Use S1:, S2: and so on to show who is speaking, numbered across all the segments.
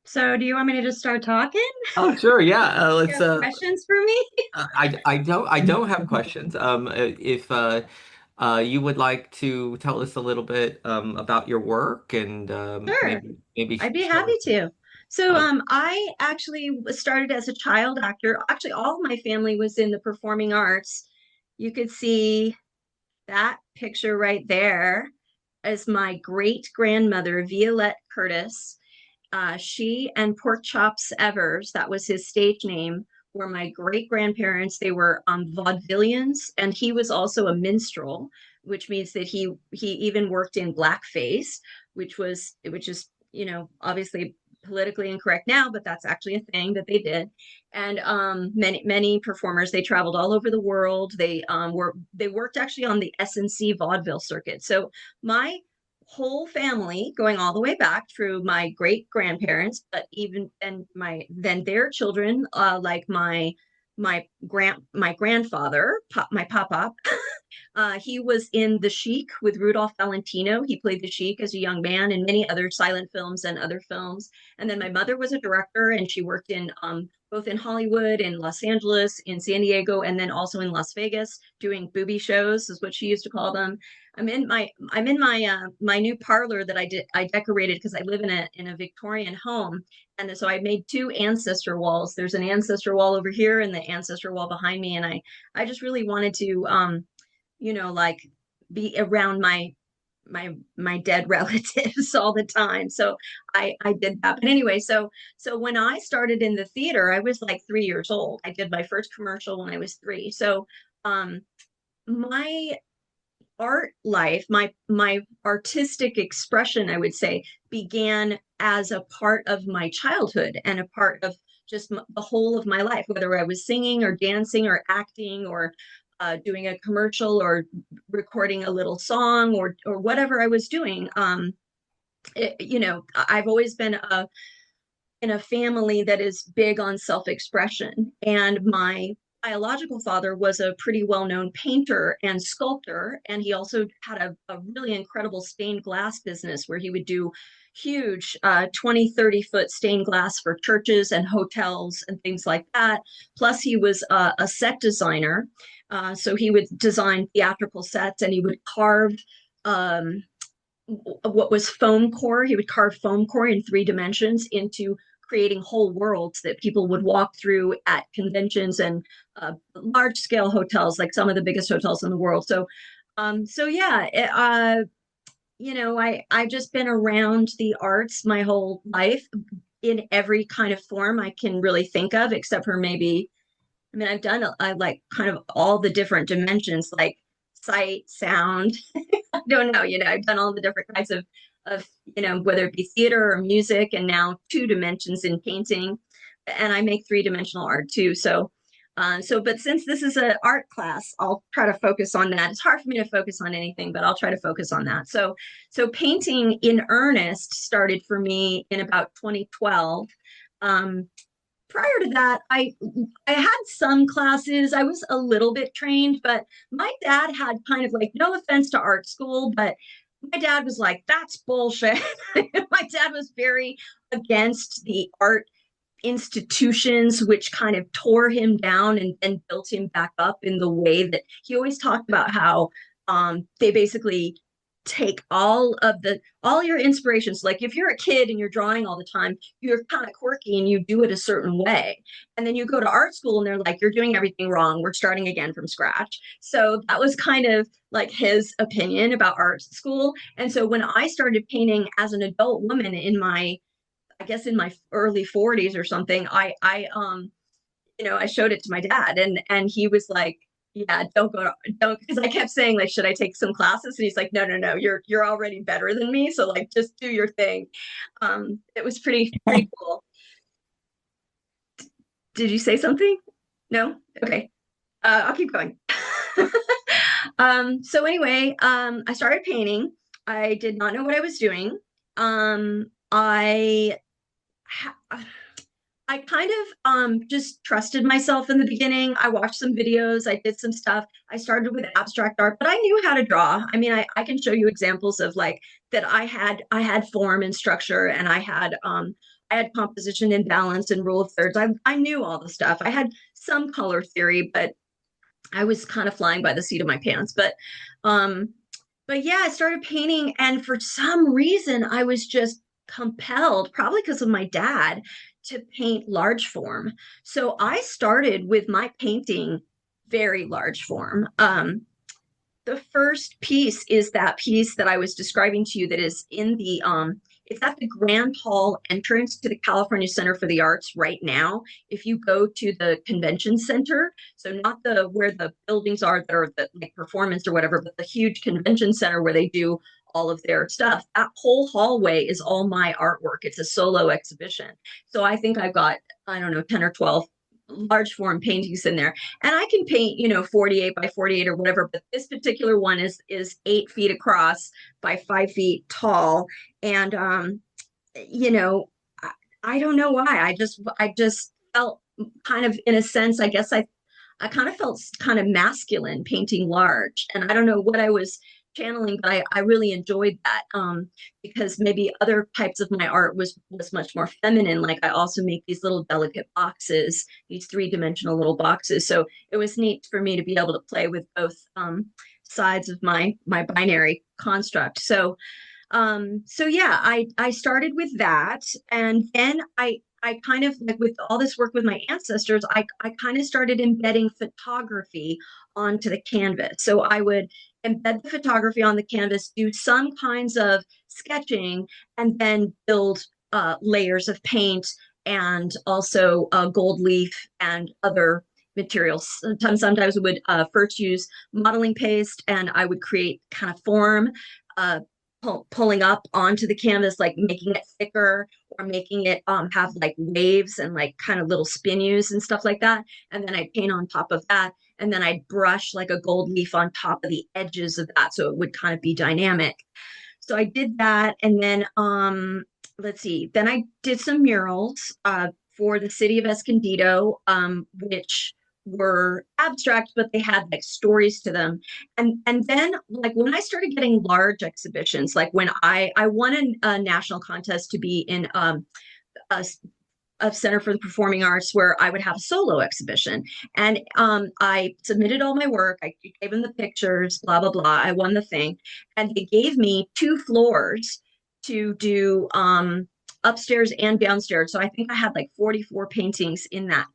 S1: So do you want me to just start talking?
S2: Oh, sure. Yeah.
S1: You
S2: Let's.
S1: have questions for me?
S2: I don't have questions. If you would like to tell us a little bit about your work and
S1: Sure,
S2: maybe
S1: I'd be
S2: share.
S1: happy to. So
S2: Uh,
S1: I actually started as a child actor. Actually, all of my family was in the performing arts. You could see that picture right there as my great grandmother, Violette Curtis. She and Pork Chops Evers, that was his stage name, were my great grandparents. They were vaudevillians, and he was also a minstrel, which means that he even worked in blackface, which is obviously politically incorrect now, but that's actually a thing that they did. And many performers, they traveled all over the world. They worked actually on the SNC vaudeville circuit. So my whole family going all the way back through my great grandparents, but even and then their children, like my grandfather, my papa, he was in The Sheik with Rudolph Valentino. He played the Sheik as a young man in many other silent films and other films. And then my mother was a director, and she worked in both in Hollywood, in Los Angeles, in San Diego, and then also in Las Vegas, doing booby shows, is what she used to call them. I'm in my new parlor that I decorated because I live in a Victorian home, and so I made two ancestor walls. There's an ancestor wall over here and the ancestor wall behind me, and I just really wanted to like be around my dead relatives all the time. So I did that. But anyway, so when I started in the theater, I was like 3 years old. I did my first commercial when I was three. So um my art life, my artistic expression, I would say, began as a part of my childhood and a part of just the whole of my life, whether I was singing or dancing or acting or doing a commercial or recording a little song or whatever I was doing. I've always been in a family that is big on self-expression, and my biological father was a pretty well-known painter and sculptor, and he also had a really incredible stained glass business where he would do huge 20-30 foot stained glass for churches and hotels and things like that. Plus he was a set designer, so he would design theatrical sets, and he would carve um, what was foam core. He would carve foam core in 3 dimensions into creating whole worlds that people would walk through at conventions and large scale hotels, like some of the biggest hotels in the world. So yeah, I've just been around the arts my whole life in every kind of form I can really think of, except for maybe, I mean, I like kind of all the different dimensions, like sight, sound. I don't know, I've done all the different kinds of whether it be theater or music, and now 2 dimensions in painting. And I make 3 dimensional art too. But since this is an art class, I'll try to focus on that. It's hard for me to focus on anything, but I'll try to focus on that. So painting in earnest started for me in about 2012. Um, Prior to that, I had some classes. I was a little bit trained, but my dad had kind of like, no offense to art school, but my dad was like, that's bullshit. My dad was very against the art institutions, which kind of tore him down and built him back up in the way that he always talked about how they basically take all your inspirations. Like if you're a kid and you're drawing all the time, you're kind of quirky and you do it a certain way, and then you go to art school and they're like, you're doing everything wrong, we're starting again from scratch. So that was kind of like his opinion about art school. And so when I started painting as an adult woman in my, I guess in my early 40s or something, I showed it to my dad, and he was like, yeah, don't, because I kept saying, like, should I take some classes? And he's like, no, no, no, you're already better than me, so like just do your thing. It was pretty cool. Did you say something? No? Okay. I'll keep going. So anyway, I started painting. I did not know what I was doing. I kind of just trusted myself in the beginning. I watched some videos, I did some stuff. I started with abstract art, but I knew how to draw. I mean, I can show you examples of like that I had form and structure, and I had I had composition and balance and rule of thirds. I knew all the stuff. I had some color theory, but I was kind of flying by the seat of my pants. Um, but yeah, I started painting, and for some reason, I was just compelled, probably because of my dad, to paint large form. So I started with my painting very large form. The first piece is that piece that I was describing to you that is in the it's at the Grand Hall entrance to the California Center for the Arts right now. If you go to the convention center, so not the where the buildings are that are the like performance or whatever, but the huge convention center where they do all of their stuff. That whole hallway is all my artwork. It's a solo exhibition. So I think I've got, I don't know, 10 or 12 large form paintings in there, and I can paint 48 by 48 or whatever, but this particular one is 8 feet across by 5 feet tall. And you know I, I don't know why, I just felt kind of, in a sense, I guess I kind of felt kind of masculine painting large, and I don't know what I was channeling, but I really enjoyed that, because maybe other types of my art was much more feminine. Like I also make these little delicate boxes, these three-dimensional little boxes. So it was neat for me to be able to play with both sides of my binary construct. So yeah, I started with that, and then I kind of, like, with all this work with my ancestors, I kind of started embedding photography onto the canvas. So I would embed the photography on the canvas, do some kinds of sketching, and then build layers of paint, and also gold leaf and other materials. Sometimes we would first use modeling paste, and I would create kind of form, uh, pulling up onto the canvas, like making it thicker, or making it have like waves and like kind of little spinus and stuff like that. And then I'd paint on top of that. And then I'd brush like a gold leaf on top of the edges of that, so it would kind of be dynamic. So I did that. And then let's see, then I did some murals for the city of Escondido, which were abstract, but they had like stories to them. And then, like, when I started getting large exhibitions, like when I won a national contest to be in a Center for the Performing Arts, where I would have a solo exhibition. And I submitted all my work. I gave them the pictures, blah, blah, blah. I won the thing. And they gave me 2 floors to do upstairs and downstairs. So I think I had like 44 paintings in that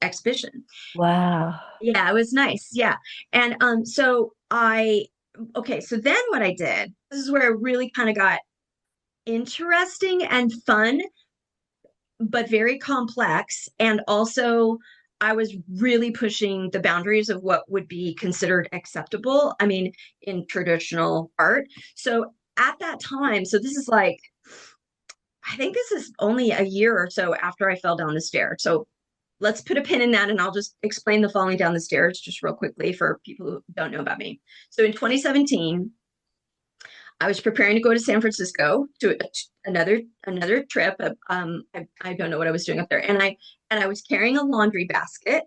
S1: exhibition.
S3: Wow.
S1: Yeah, it was nice. Yeah. And okay, so then what I did, this is where it really kind of got interesting and fun, but very complex. And also, I was really pushing the boundaries of what would be considered acceptable, I mean, in traditional art. So at that time, so this is like, I think this is only a year or so after I fell down the stairs. So let's put a pin in that, and I'll just explain the falling down the stairs just real quickly for people who don't know about me. So in 2017, I was preparing to go to San Francisco to another trip. I don't know what I was doing up there, and I was carrying a laundry basket,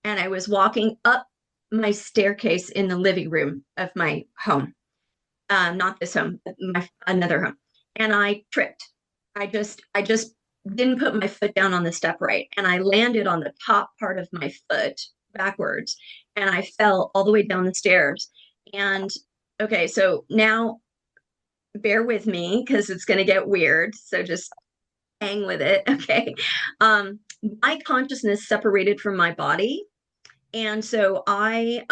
S1: and I was walking up my staircase in the living room of my home, not this home, but another home, and I tripped. I just didn't put my foot down on the step right, and I landed on the top part of my foot backwards, and I fell all the way down the stairs. And okay, so now bear with me because it's going to get weird. So just hang with it. Okay. My consciousness separated from my body. And so I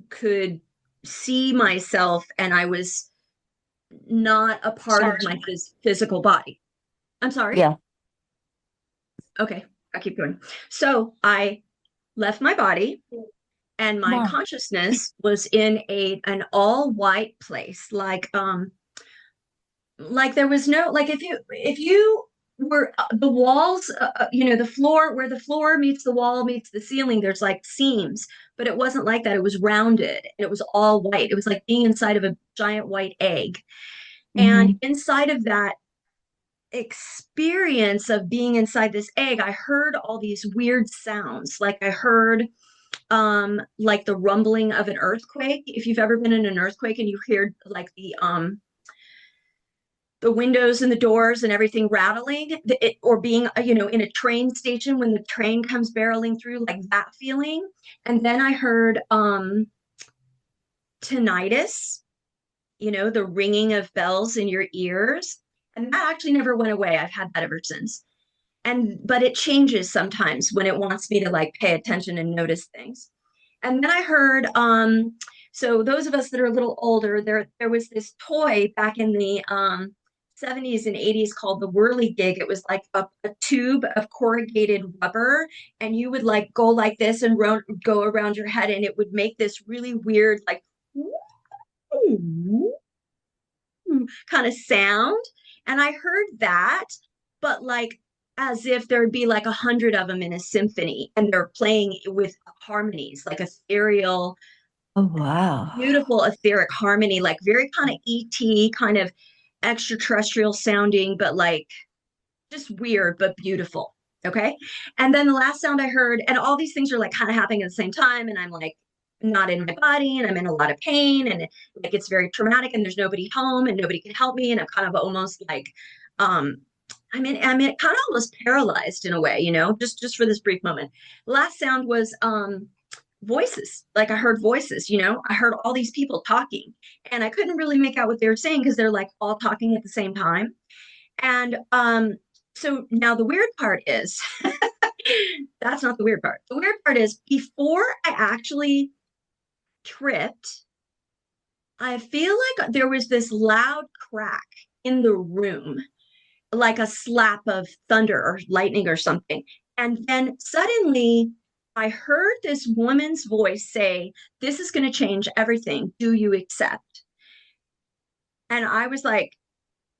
S1: could see myself, and I was not a part of my physical body. I'm sorry.
S3: Yeah.
S1: Okay. I'll keep going. So I left my body, and my
S3: Wow.
S1: consciousness was in an all white place, like there was no, like, if you were the walls, the floor, where the floor meets the wall meets the ceiling, there's like seams, but it wasn't like that. It was rounded. It was all white. It was like being inside of a giant white egg. And
S3: Hmm.
S1: inside of that experience of being inside this egg, I heard all these weird sounds. Like I heard like the rumbling of an earthquake. If you've ever been in an earthquake and you hear like the windows and the doors and everything rattling, or being, in a train station when the train comes barreling through, like that feeling. And then I heard tinnitus, the ringing of bells in your ears. And that actually never went away. I've had that ever since. But it changes sometimes when it wants me to like pay attention and notice things. And then I heard, so those of us that are a little older, there was this toy back in the 70s and 80s called the whirligig. It was like a tube of corrugated rubber, and you would like go like this and go around your head, and it would make this really weird, like kind of sound. And I heard that, but like as if there'd be like 100 of them in a symphony, and they're playing with harmonies, like ethereal,
S3: Oh, wow.
S1: beautiful etheric harmony, like very kind of ET, kind of extraterrestrial sounding, but like just weird, but beautiful. Okay. And then the last sound I heard, and all these things are like kind of happening at the same time. And I'm like, not in my body, and I'm in a lot of pain, and like it's very traumatic, and there's nobody home and nobody can help me. And I'm kind of almost like, kind of almost paralyzed in a way, just for this brief moment. The last sound was voices. Like I heard voices, I heard all these people talking, and I couldn't really make out what they were saying because they're like all talking at the same time. And so now the weird part is that's not the weird part. The weird part is before I actually tripped, I feel like there was this loud crack in the room, like a slap of thunder or lightning or something. And then suddenly I heard this woman's voice say, "This is going to change everything. Do you accept?" And I was like,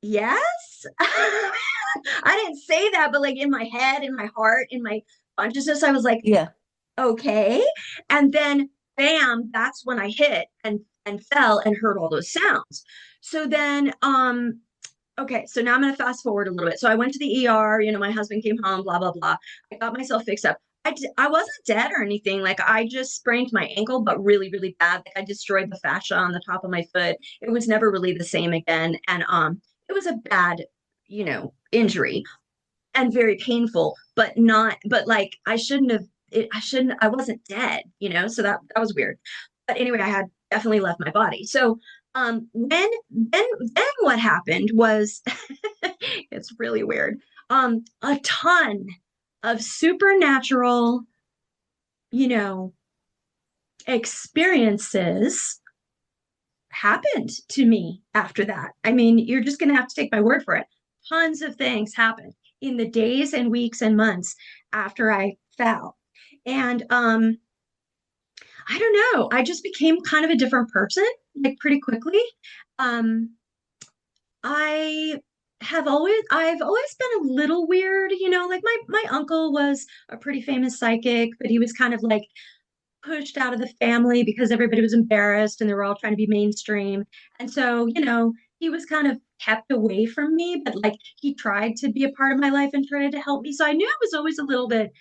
S1: yes. I didn't say that, but like in my head, in my heart, in my consciousness, I was like,
S3: Yeah.
S1: okay. And then bam, that's when I hit and fell and heard all those sounds. So then okay, so now I'm going to fast forward a little bit. So I went to the ER, my husband came home, blah blah blah. I got myself fixed up. I wasn't dead or anything. Like I just sprained my ankle, but really really bad. Like I destroyed the fascia on the top of my foot. It was never really the same again, and it was a bad, injury, and very painful, but not, but like I wasn't dead, so that was weird. But anyway, I had definitely left my body. So then what happened was it's really weird. A ton of supernatural, you know, experiences happened to me after that. I mean, you're just going to have to take my word for it. Tons of things happened in the days and weeks and months after I fell. And I don't know, I just became kind of a different person like pretty quickly. Um I I've always been a little weird, like my uncle was a pretty famous psychic, but he was kind of like pushed out of the family because everybody was embarrassed and they were all trying to be mainstream. And so, he was kind of kept away from me, but like he tried to be a part of my life and tried to help me. So I knew I was always a little bit,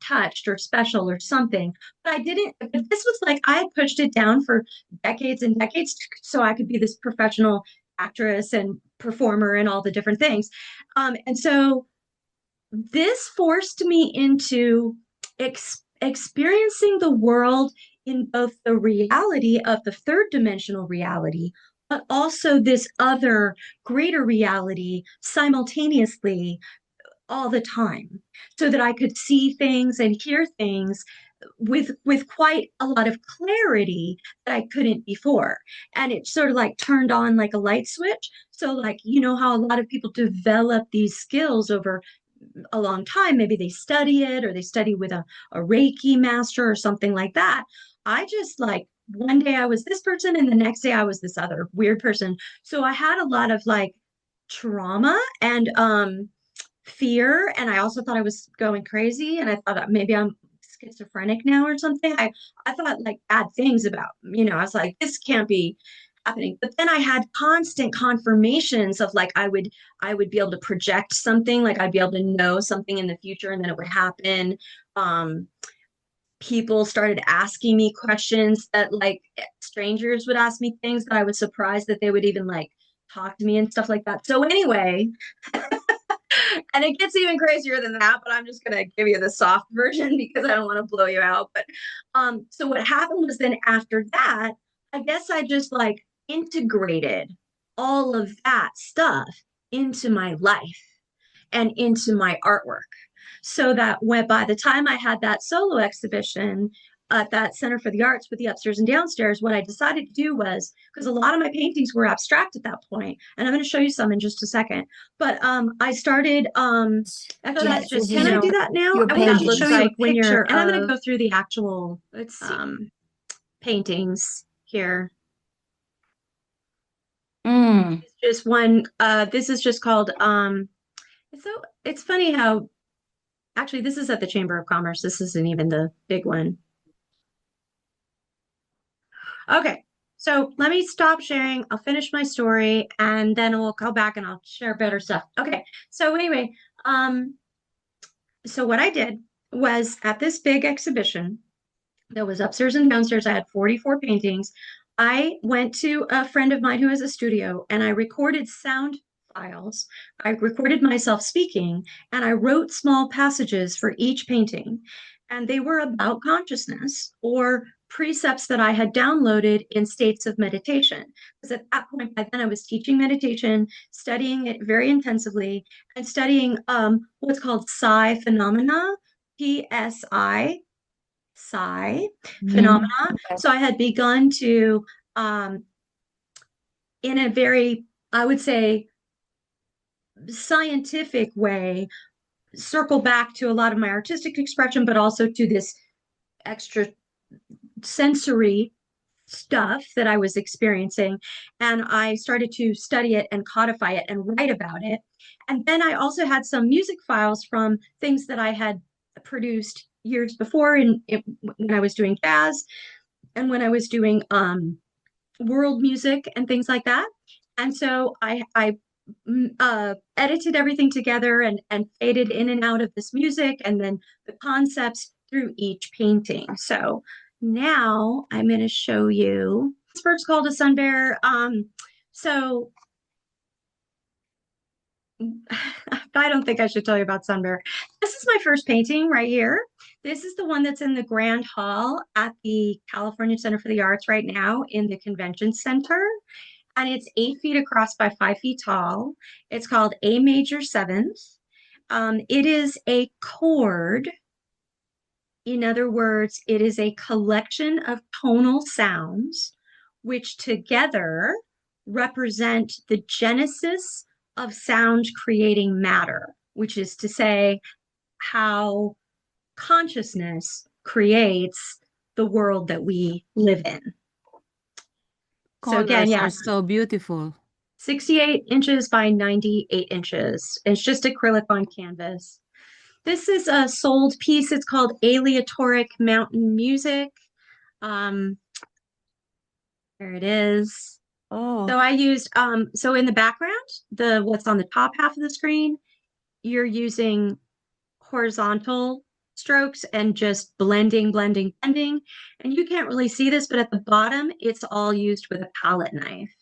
S1: touched or special or something. But I didn't, but this was like I had pushed it down for decades and decades so I could be this professional actress and performer and all the different things. And so this forced me into experiencing the world in both the reality of the third dimensional reality, but also this other greater reality simultaneously all the time, so that I could see things and hear things with quite a lot of clarity that I couldn't before. And it sort of like turned on like a light switch. So like, how a lot of people develop these skills over a long time. Maybe they study it or they study with a Reiki master or something like that. I just like one day I was this person and the next day I was this other weird person. So I had a lot of like trauma and fear. And I also thought I was going crazy. And I thought maybe I'm schizophrenic now or something. I thought like bad things about, I was like, this can't be happening. But then I had constant confirmations of like I would be able to project something, like I'd be able to know something in the future and then it would happen. Um, People started asking me questions that like strangers would ask me things that I was surprised that they would even like talk to me and stuff like that. So anyway, and it gets even crazier than that, but I'm just gonna give you the soft version because I don't want to blow you out. But so what happened was then after that, I guess I just like integrated all of that stuff into my life and into my artwork. So that when by the time I had that solo exhibition at that Center for the Arts with the upstairs and downstairs, what I decided to do was, because a lot of my paintings were abstract at that point, and I'm going to show you some in just a second. But I started actually
S3: Yes,
S1: that's just,
S3: this
S1: can
S3: is
S1: I do that now?
S3: your
S1: I want to
S3: painting.
S1: show you like when you're, and I'm going to
S4: of-
S1: go through the actual
S4: Let's see.
S1: paintings here.
S3: Mm.
S1: It's just one this is just called it's funny how actually this is at the Chamber of Commerce. This isn't even the big one. Okay, so let me stop sharing. I'll finish my story and then we'll go back and I'll share better stuff. Okay, so anyway, so what I did was at this big exhibition that was upstairs and downstairs, I had 44 paintings. I went to a friend of mine who has a studio and I recorded sound files. I recorded myself speaking and I wrote small passages for each painting. And they were about consciousness or precepts that I had downloaded in states of meditation. Because at that point, by then I was teaching meditation, studying it very intensively, and studying what's called psi phenomena, PSI, psi phenomena. So I had begun to, in a very, I would say, scientific way, circle back to a lot of my artistic expression, but also to this extra sensory stuff that I was experiencing. And I started to study it and codify it and write about it. And then I also had some music files from things that I had produced years before when I was doing jazz and when I was doing world music and things like that. And so I edited everything together and faded in and out of this music and then the concepts through each painting. So now I'm going to show you. This bird's called a sun bear. So I don't think I should tell you about sun bear. This is my first painting right here. This is the one that's in the Grand Hall at the California Center for the Arts right now in the Convention Center. And it's 8 feet across by 5 feet tall. It's called A major seventh. It is a chord. In other words, it is a collection of tonal sounds which together represent the genesis of sound creating matter, which is to say how consciousness creates the world that we live in. So again,
S4: Colors
S1: yeah,
S4: are so beautiful.
S1: 68 inches by 98 inches. It's just acrylic on canvas. This is a sold piece. It's called Aleatoric Mountain Music. There it is.
S3: Oh.
S1: So I used, so in the background, what's on the top half of the screen, you're using horizontal strokes and just blending. And you can't really see this, but at the bottom, it's all used with a palette knife.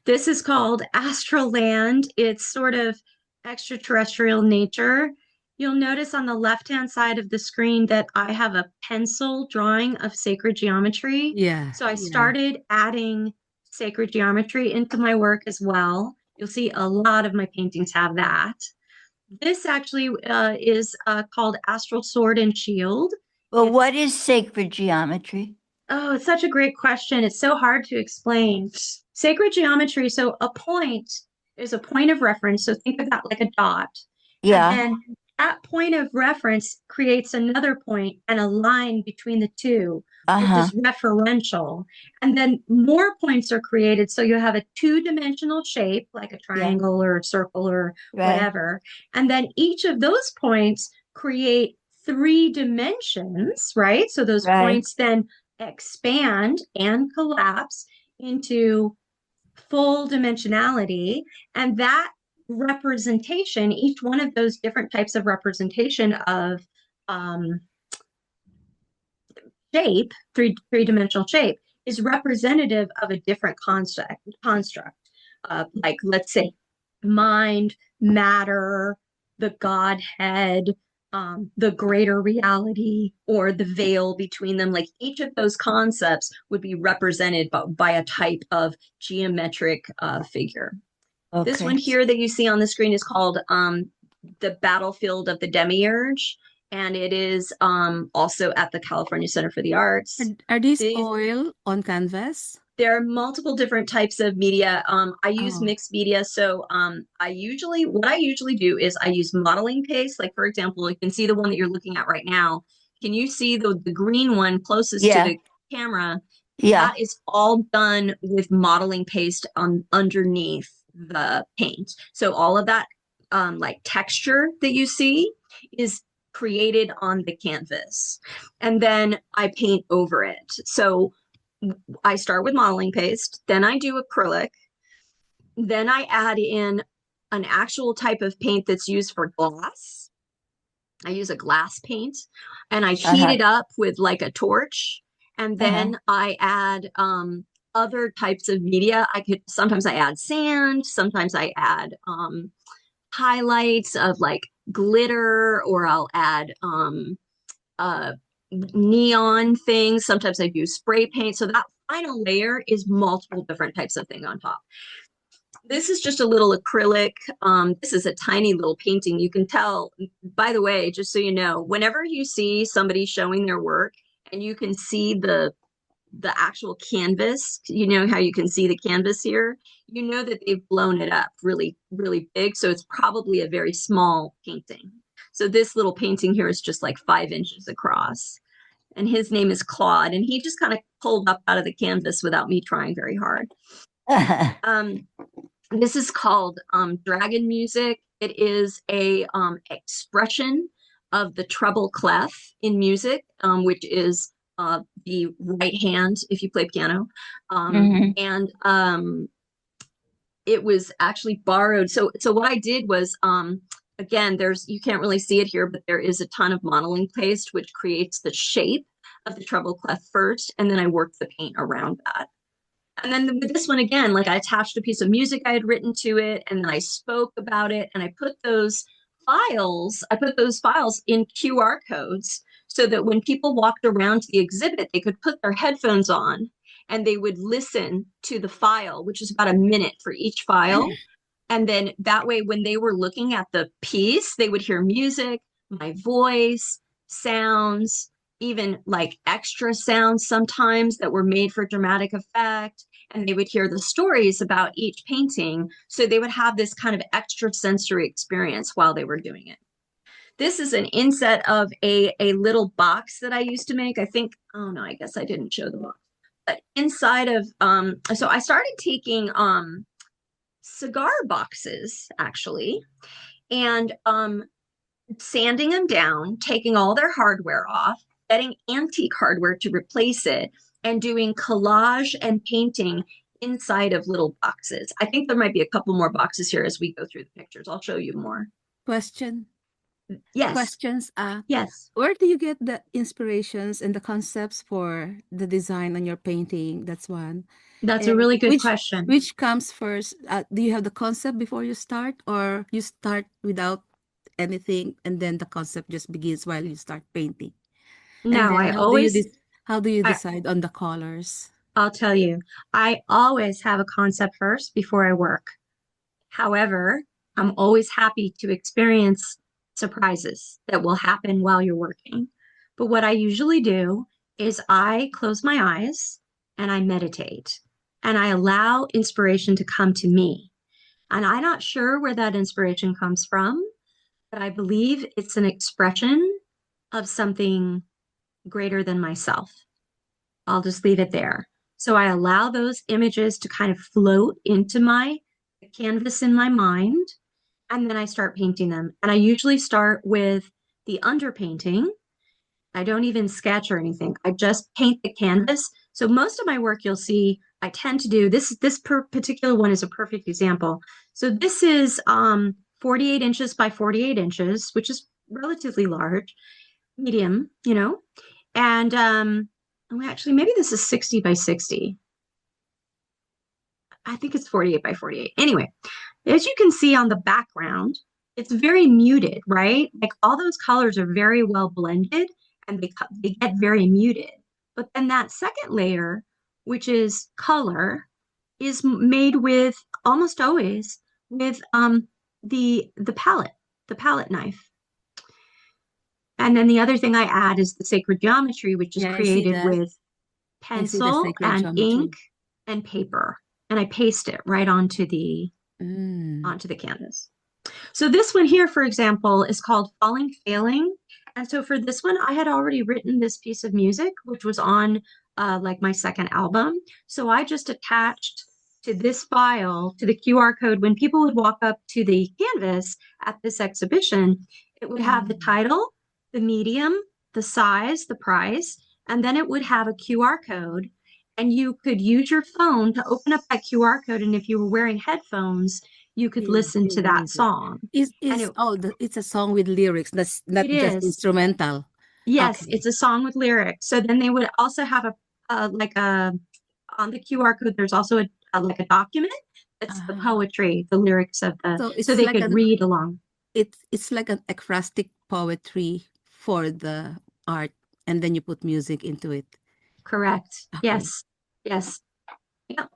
S1: This is called Astral Land. It's sort of extraterrestrial nature. You'll notice on the left-hand side of the screen that I have a pencil drawing of sacred geometry.
S4: Yeah.
S1: So I started adding sacred geometry into my work as well. You'll see a lot of my paintings have that. This actually is called Astral Sword and Shield.
S3: Well, what is sacred geometry?
S1: Oh, it's such a great question. It's so hard to explain. Sacred geometry, so a point is a point of reference. So think of that like a dot.
S3: Yeah.
S1: And then that point of reference creates another point and a line between the two, which is referential. And then more points are created. So you have a two-dimensional shape, like a triangle or a circle or whatever. And then each of those points create 3 dimensions, right? So those points then expand and collapse into full dimensionality. And that representation, each one of those different types of representation of shape, three-dimensional shape, is representative of a different construct. Like, let's say, mind, matter, the Godhead, the greater reality, or the veil between them. Like each of those concepts would be represented by a type of geometric figure. This
S3: Okay.
S1: one here that you see on the screen is called the Battlefield of the Demiurge, and it is also at the California Center for the Arts.
S4: Are these
S1: These-
S4: oil on canvas?
S1: There are multiple different types of media. I use
S4: Oh.
S1: mixed media. So what I usually do is I use modeling paste. Like, for example, you can see the one that you're looking at right now. Can you see the green one closest to
S3: Yeah.
S1: the camera?
S3: Yeah.
S1: That is all done with modeling paste underneath the paint. So all of that like texture that you see is created on the canvas. And then I paint over it. So I start with modeling paste, then I do acrylic, then I add in an actual type of paint that's used for glass. I use a glass paint and I heat it up with like a torch. And then I add other types of media. Sometimes I add sand, sometimes I add highlights of like glitter, or I'll add neon things. Sometimes I use spray paint. So that final layer is multiple different types of thing on top. This is just a little acrylic. This is a tiny little painting. You can tell, by the way, just so you know, whenever you see somebody showing their work and you can see the actual canvas, you know how you can see the canvas here, you know that they've blown it up really, really big. So it's probably a very small painting. So this little painting here is just like 5 inches across. And his name is Claude, and he just kind of pulled up out of the canvas without me trying very hard. This is called Dragon Music. It is a expression of the treble clef in music, which is the right hand if you play piano. And it was actually borrowed. So what I did was, again, you can't really see it here, but there is a ton of modeling paste, which creates the shape of the treble clef first, and then I worked the paint around that. And then with this one, again, like I attached a piece of music I had written to it, and then I spoke about it, and I put those files in QR codes so that when people walked around to the exhibit, they could put their headphones on and they would listen to the file, which is about a minute for each file. And then that way, when they were looking at the piece, they would hear music, my voice, sounds, even like extra sounds sometimes that were made for dramatic effect. And they would hear the stories about each painting. So they would have this kind of extra sensory experience while they were doing it. This is an inset of a little box that I used to make. I think, oh no, I guess I didn't show the box. But inside of, so I started taking cigar boxes, actually, and sanding them down, taking all their hardware off, getting antique hardware to replace it, and doing collage and painting inside of little boxes. I think there might be a couple more boxes here as we go through the pictures. I'll show you more.
S4: Question.
S1: Yes.
S4: Questions.
S1: Yes.
S4: Where do you get the inspirations and the concepts for the design on your painting? That's one.
S1: That's a
S4: And
S1: really good question.
S4: Which comes first? Do you have the concept before you start, or you start without anything and then the concept just begins while you start painting?
S1: No,
S4: And then how do you decide on the colors?
S5: I'll tell you, I always have a concept first before I work. However, I'm always happy to experience surprises that will happen while you're working. But what I usually do is I close my eyes and I meditate and I allow inspiration to come to me. And I'm not sure where that inspiration comes from, but I believe it's an expression of something greater than myself. I'll just leave it there. So I allow those images to kind of float into my canvas in my mind, and then I start painting them. And I usually start with the underpainting. I don't even sketch or anything. I just paint the canvas. So most of my work you'll see, I tend to do this particular one is a perfect example. So this is 48 inches by 48 inches, which is relatively large, medium, you know. And oh, actually, maybe this is 60 by 60. I think it's 48 by 48. Anyway, as you can see on the background, it's very muted, right? Like all those colors are very well blended and they get very muted. But then that second layer, which is color, is made with almost always with the palette knife. And then the other thing I add is the sacred geometry, which is
S4: Yeah, I see
S5: created
S4: that.
S5: with
S4: I see the
S5: pencil
S4: sacred
S5: and
S4: geometry.
S5: ink and paper. And I paste it right onto the
S4: Mm.
S5: canvas. So this one here, for example, is called Falling Failing. And so for this one, I had already written this piece of music, which was on like my second album. So I just attached to this file, to the QR code, when people would walk up to the canvas at this exhibition, it would have the title, the medium, the size, the price, and then it would have a QR code. And you could use your phone to open up that QR code. And if you were wearing headphones, you could listen to
S4: Feel the
S5: that
S4: music.
S5: song. And
S4: It's a song with lyrics. That's not
S5: it
S4: just
S5: is.
S4: instrumental.
S5: Yes,
S4: Okay.
S5: it's a song with lyrics. So then they would also have like a on the QR code. There's also like a document. It's the
S4: Uh-huh.
S5: poetry, the lyrics of the,
S4: So
S5: so
S4: it's
S5: they
S4: like
S5: could read along.
S4: it's like an ekphrastic poetry for the art, and then you put music into it.
S5: Correct.
S4: Okay.
S5: Yes. Yes. Yeah.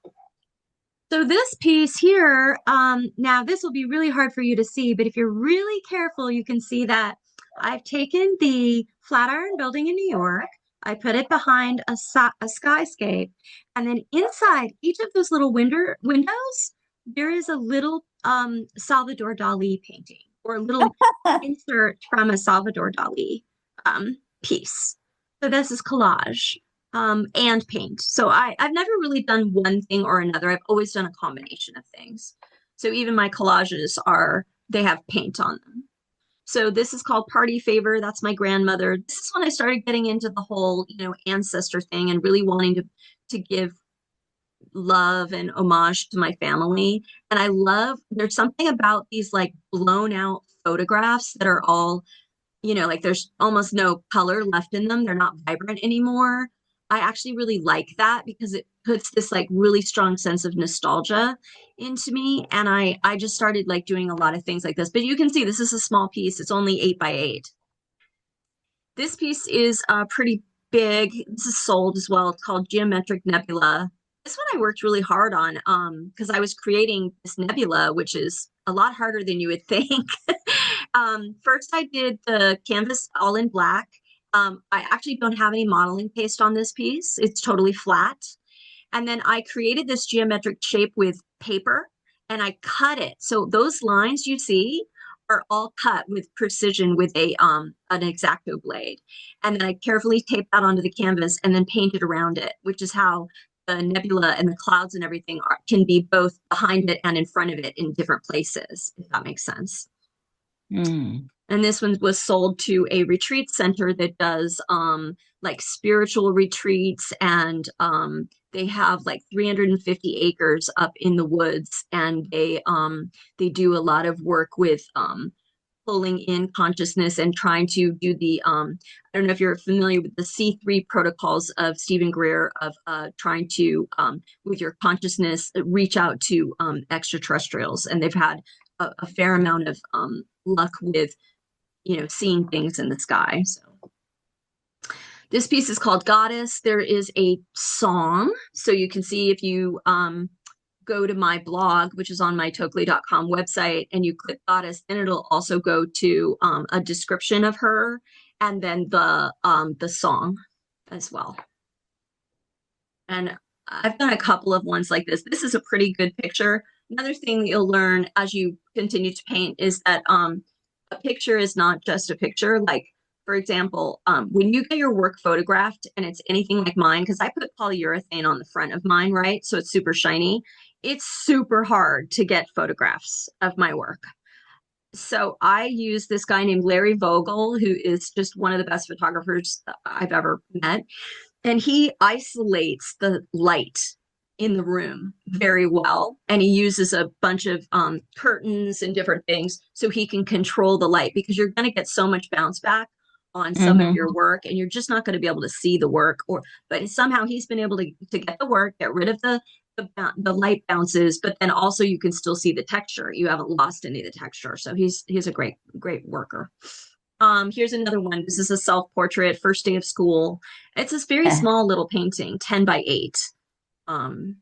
S5: So this piece here, now this will be really hard for you to see, but if you're really careful, you can see that I've taken the Flatiron Building in New York, I put it behind a skyscape, and then inside each of those little windows, there is a little Salvador Dali painting or a little insert from a Salvador Dali piece. So this is collage. And paint. So I've never really done one thing or another. I've always done a combination of things. So even my collages they have paint on them. So this is called Party Favor. That's my grandmother. This is when I started getting into the whole, ancestor thing and really wanting to give love and homage to my family. And there's something about these like blown out photographs that are all, like there's almost no color left in them. They're not vibrant anymore. I actually really like that because it puts this like really strong sense of nostalgia into me. And I just started like doing a lot of things like this. But you can see this is a small piece. It's only 8 by 8. This piece is pretty big. This is sold as well. It's called Geometric Nebula. This one I worked really hard on because I was creating this nebula, which is a lot harder than you would think. First, I did the canvas all in black. I actually don't have any modeling paste on this piece. It's totally flat. And then I created this geometric shape with paper and I cut it. So those lines you see are all cut with precision with an X-Acto blade. And then I carefully taped that onto the canvas and then painted around it, which is how the nebula and the clouds and everything can be both behind it and in front of it in different places, if that makes sense.
S3: Mm.
S5: And this one was sold to a retreat center that does like spiritual retreats, and they have like 350 acres up in the woods, and they do a lot of work with pulling in consciousness and trying to do the I don't know if you're familiar with the C3 protocols of Stephen Greer of trying to with your consciousness reach out to extraterrestrials, and they've had a fair amount of luck with seeing things in the sky. So this piece is called Goddess. There is a song, so you can see if you go to my blog, which is on my Tokeli.com website, and you click Goddess, then it'll also go to a description of her and then the song as well. And I've done a couple of ones like this. This is a pretty good picture. Another thing that you'll learn as you continue to paint is that a picture is not just a picture. Like, for example, when you get your work photographed and it's anything like mine, because I put polyurethane on the front of mine, right? So it's super shiny. It's super hard to get photographs of my work. So I use this guy named Larry Vogel, who is just one of the best photographers I've ever met. And he isolates the light in the room very well. And he uses a bunch of curtains and different things so he can control the light, because you're going to get so much bounce back
S1: on some of
S3: Mhm.
S1: your work, and you're just not going to be able to see the work. But somehow he's been able to get the work, get rid of the light bounces, but then also you can still see the texture. You haven't lost any of the texture. So he's a great worker. Here's another one. This is a self-portrait, first day of school. It's this very small little painting, 10 by 8. And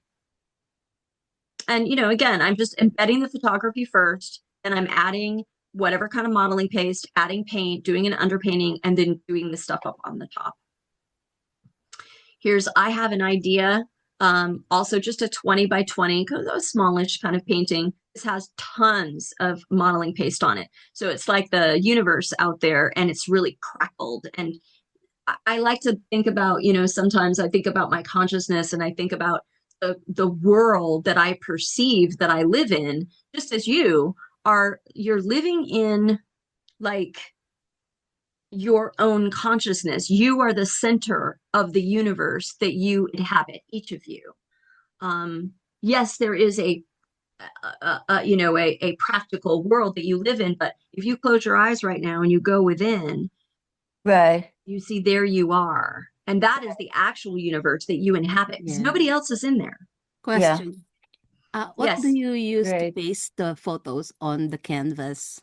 S1: again, I'm just embedding the photography first, and I'm adding whatever kind of modeling paste, adding paint, doing an underpainting, and then doing the stuff up on the top. I have an idea. Also just a 20 by 20, a smallish kind of painting. This has tons of modeling paste on it. So it's like the universe out there, and it's really crackled. And I like to think about, sometimes I think about my consciousness, and I think about the world that I perceive, that I live in, just as you're living in, like, your own consciousness. You are the center of the universe that you inhabit, each of you. Yes, there is a practical world that you live in, but if you close your eyes right now and you go within,
S3: Right.
S1: you see there you are. And that is the actual universe that you inhabit, because
S4: Yeah.
S1: nobody else is in there.
S4: Question. What
S1: Yes.
S4: do you use to
S3: Right.
S4: paste the photos on the canvas?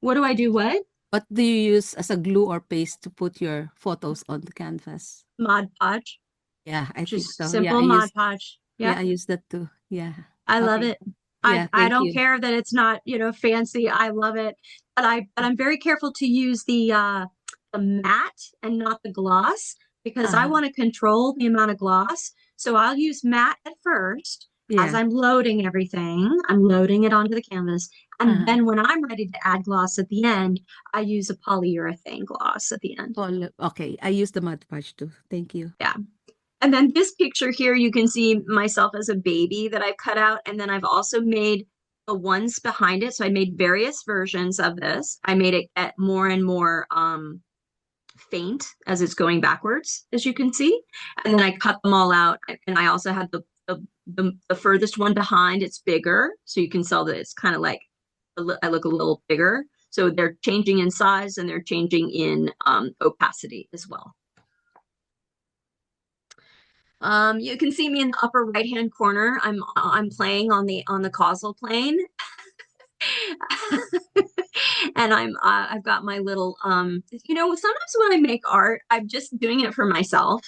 S1: What do I do? What?
S4: What do you use as a glue or paste to put your photos on the canvas?
S1: Mod Podge.
S4: Yeah, I think
S1: Just
S4: so.
S1: simple Mod Podge.
S4: Yeah,
S1: Yeah.
S4: I use that too. Yeah.
S1: I love
S4: Okay.
S1: it.
S4: Yeah,
S1: I
S4: thank
S1: don't
S4: you.
S1: care that it's not, fancy. I love it. But I'm very careful to use the matte and not the gloss, because I
S4: Uh-huh.
S1: want to control the amount of gloss. So I'll use matte at first as
S4: Yeah.
S1: I'm loading everything. I'm loading it onto the canvas. And
S4: Uh-huh.
S1: then when I'm ready to add gloss at the end, I use a polyurethane gloss at the end.
S4: Okay, I use the Mod Podge too. Thank you.
S1: Yeah. And then this picture here, you can see myself as a baby that I've cut out. And then I've also made the ones behind it. So I made various versions of this. I made it get more and more faint as it's going backwards, as you can see. And then I cut them all out. And I also had the furthest one behind. It's bigger. So you can tell that it's kind of like, I look a little bigger. So they're changing in size, and they're changing in opacity as well. You can see me in the upper right-hand corner. I'm playing on the causal plane. And I've got my little sometimes when I make art, I'm just doing it for myself.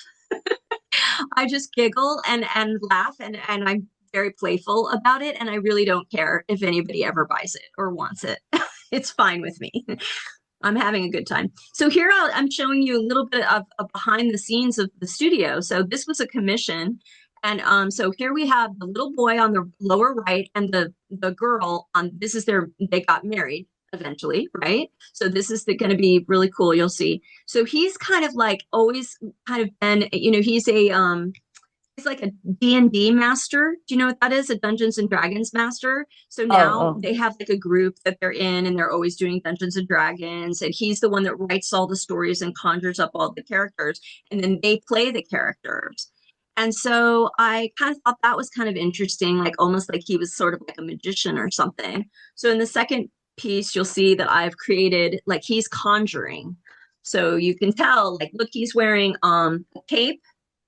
S1: I just giggle and laugh, and I'm very playful about it, and I really don't care if anybody ever buys it or wants it. It's fine with me. I'm having a good time. So here I'm showing you a little bit of behind the scenes of the studio. So this was a commission. And so here we have the little boy on the lower right, and the girl on, they got married eventually, right? So this is going to be really cool. You'll see. So he's kind of like always kind of been, he's like a D&D master. Do you know what that is? A Dungeons and Dragons master. So now they have like a group that they're in, and they're always doing Dungeons and Dragons. And he's the one that writes all the stories and conjures up all the characters, and then they play the characters. And so I kind of thought that was kind of interesting, like almost like he was sort of like a magician or something. So in the second piece, you'll see that I've created, like, he's conjuring. So you can tell, like, look, he's wearing a cape,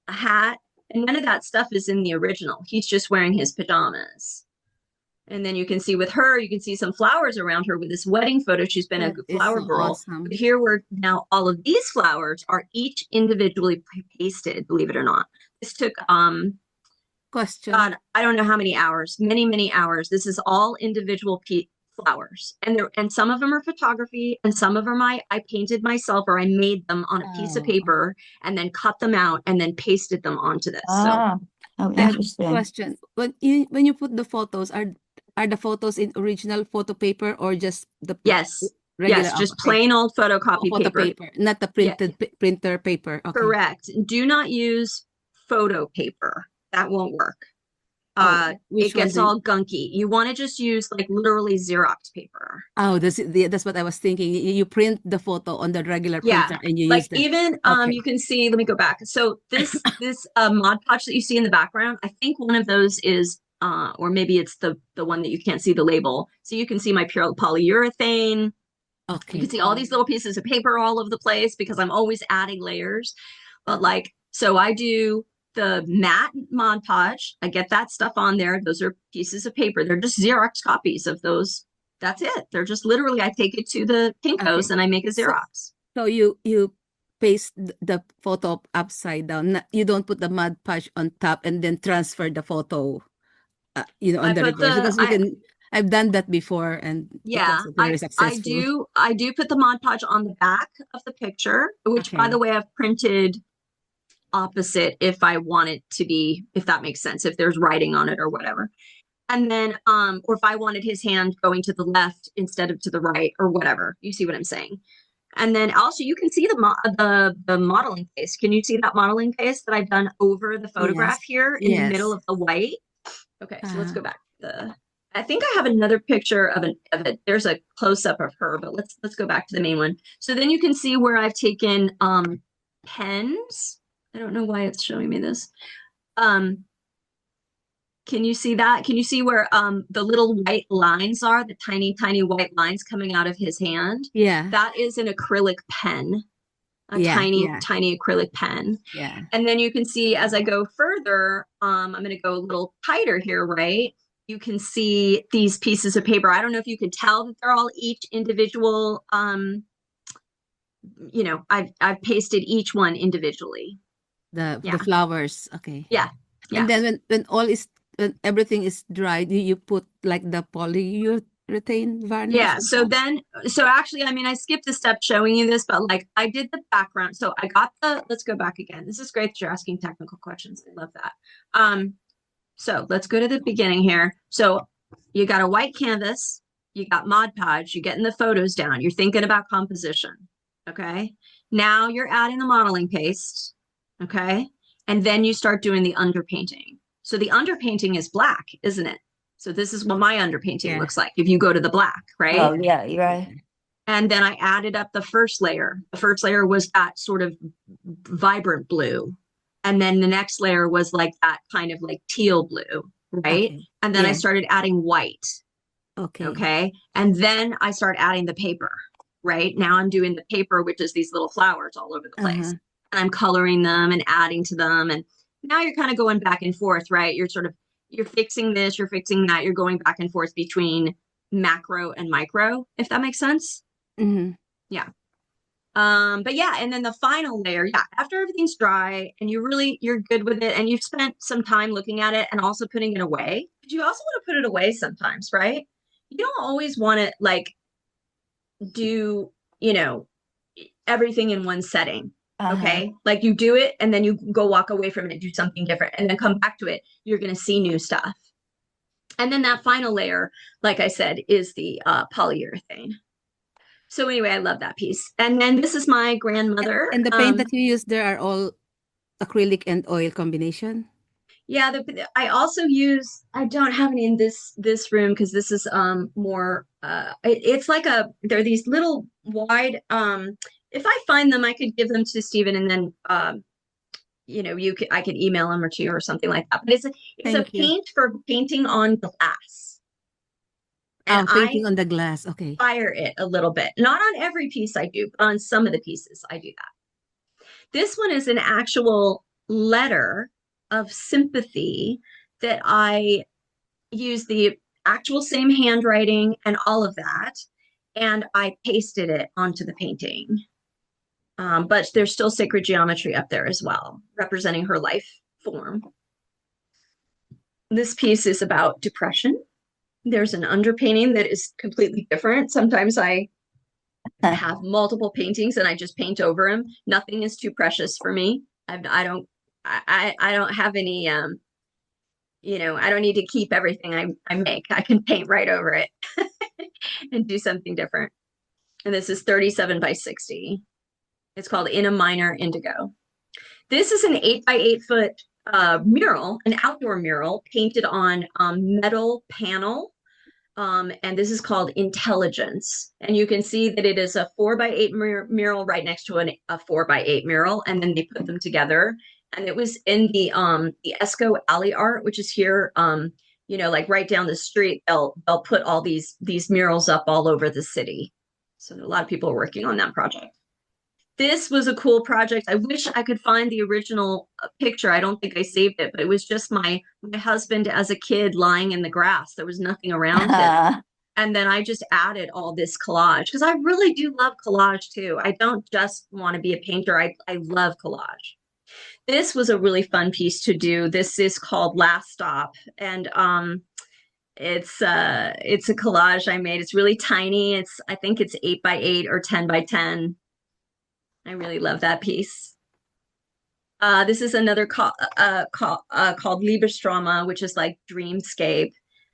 S1: a hat, and none of that stuff is in the original. He's just wearing his pajamas. And then you can see with her, you can see some flowers around her with this wedding photo. She's been
S4: That
S1: a
S4: is
S1: flower
S4: so
S1: girl.
S4: awesome.
S1: But here we're now, all of these flowers are each individually pasted, believe it or not. This took,
S4: Question.
S1: God, I don't know how many hours, many hours. This is all individual flowers. And some of them are photography, and some of them I painted myself, or I made them on a piece of paper and then cut them out and then pasted them onto this.
S3: Oh, interesting.
S4: Question. When you put the photos, are the photos in original photo paper or just the
S1: Yes.
S4: regular
S1: Yes, just plain old photocopy
S4: photo
S1: paper.
S4: not the printed printer paper? Okay.
S1: Correct. Do not use photo paper. That won't work.
S4: Which
S1: It gets
S4: one
S1: all gunky. You want to just use like literally Xerox paper.
S4: Oh, that's what I was thinking. You print the photo on the regular
S1: Yeah,
S4: printer and you
S1: like
S4: use that.
S1: even
S4: Okay.
S1: you can see, let me go back. So this Mod Podge that you see in the background, I think one of those is or maybe it's the one that you can't see the label. So you can see my pure polyurethane. You
S4: Okay.
S1: can see all these little pieces of paper all over the place because I'm always adding layers. But like, so I do the matte Mod Podge. I get that stuff on there. Those are pieces of paper. They're just Xerox copies of those. That's it. They're just literally, I take it to the Kinko's
S4: Okay.
S1: and I make a
S4: So-
S1: Xerox.
S4: So you paste the photo upside down. You don't put the Mod Podge on top and then transfer the photo, on
S1: I
S4: the
S1: put
S4: reverse,
S1: the,
S4: because I've done that before and it
S1: yeah,
S4: was very successful.
S1: I do put the Mod Podge on the back of the picture, which by
S4: Okay.
S1: the way, I've printed opposite if I want it to be, if that makes sense, if there's writing on it or whatever. And then, or if I wanted his hand going to the left instead of to the right or whatever, you see what I'm saying? And then also you can see the modeling case. Can you see that modeling case that I've done over the photograph here in the middle
S4: Yes.
S1: of the white? Okay, so let's
S4: Uh-huh.
S1: go back to I think I have another picture of it. There's a close up of her, but let's go back to the main one. So then you can see where I've taken pens. I don't know why it's showing me this. Can you see that? Can you see where the little white lines are, the tiny, tiny white lines coming out of his hand?
S4: Yeah.
S1: That is an acrylic pen, a
S4: Yeah,
S1: tiny,
S4: yeah.
S1: tiny acrylic pen.
S4: Yeah.
S1: And then you can see as I go further, I'm going to go a little tighter here, right? You can see these pieces of paper. I don't know if you can tell that they're all each individual. I've pasted each one individually.
S4: The
S1: Yeah.
S4: flowers. Okay.
S1: Yeah.
S4: And then when everything is dry, do you put like the polyurethane varnish?
S1: Yeah.
S4: on
S1: So
S4: top?
S1: so actually, I mean, I skipped a step showing you this, but like I did the background. So I got let's go back again. This is great that you're asking technical questions. I love that. So let's go to the beginning here. So you got a white canvas, you got Mod Podge, you're getting the photos down, you're thinking about composition. Okay. Now you're adding the modeling paste. Okay. And then you start doing the underpainting. So the underpainting is black, isn't it? So this is what my underpainting
S4: Yeah.
S1: looks like if you go to the black, right?
S3: Oh, yeah, you're right.
S1: And then I added up the first layer. The first layer was that sort of vibrant blue. And then the next layer was like that kind of like teal blue, right?
S4: Okay.
S1: And then I
S4: Yeah.
S1: started adding white.
S4: Okay.
S1: Okay. And then I start adding the paper, right? Now I'm doing the paper, which is these little flowers all over the place.
S4: Uh-huh.
S1: And I'm coloring them and adding to them. And now you're kind of going back and forth, right? You're fixing this, you're fixing that, you're going back and forth between macro and micro, if that makes sense.
S4: Mm-hmm.
S1: But yeah, and then the final layer, yeah, after everything's dry and you're good with it and you've spent some time looking at it and also putting it away. But you also want to put it away sometimes, right? You don't always want to like do, everything in one setting. Okay. Like you do it and then you go walk away from it, do something different, and then come back to it. You're going to see new stuff. And then that final layer, like I said, is the polyurethane. So anyway, I love that piece. And then this is my grandmother.
S4: And the paint that you use there are all acrylic and oil combination?
S1: Yeah, I also use, I don't have any in this room because this is more it's like they're these little wide if I find them I could give them to Stephen and then I could email them or to you or something like that. But it's a
S4: Thank you.
S1: paint for painting on glass. And
S4: Painting on the glass. Okay.
S1: fire it a little bit. Not on every piece I do, but on some of the pieces I do that. This one is an actual letter of sympathy that I use the actual same handwriting and all of that, and I pasted it onto the painting. But there's still sacred geometry up there as well, representing her life form. This piece is about depression. There's an underpainting that is completely different. Sometimes I have multiple paintings and I just paint over them. Nothing is too precious for me. I don't have any, I don't need to keep everything I make. I can paint right over it and do something different. And this is 37 by 60. It's called In a Minor Indigo. This is an 8 by 8 foot mural, an outdoor mural painted on metal panel. And this is called Intelligence. And you can see that it is a 4 by 8 mural right next to a 4 by 8 mural. And then they put them together. And it was in the Esco Alley Art, which is here, like right down the street. They'll put all these murals up all over the city. So a lot of people are working on that project. This was a cool project. I wish I could find the original picture. I don't think I saved it, but it was just my husband as a kid lying in the grass. There was nothing around him. And then I just added all this collage because I really do love collage too. I don't just want to be a painter. I love collage. This was a really fun piece to do. This is called Last Stop. And it's a collage I made. It's really tiny. I think it's 8x8 or 10x10. I really love that piece. This is another called Liebestrauma, which is like dreamscape.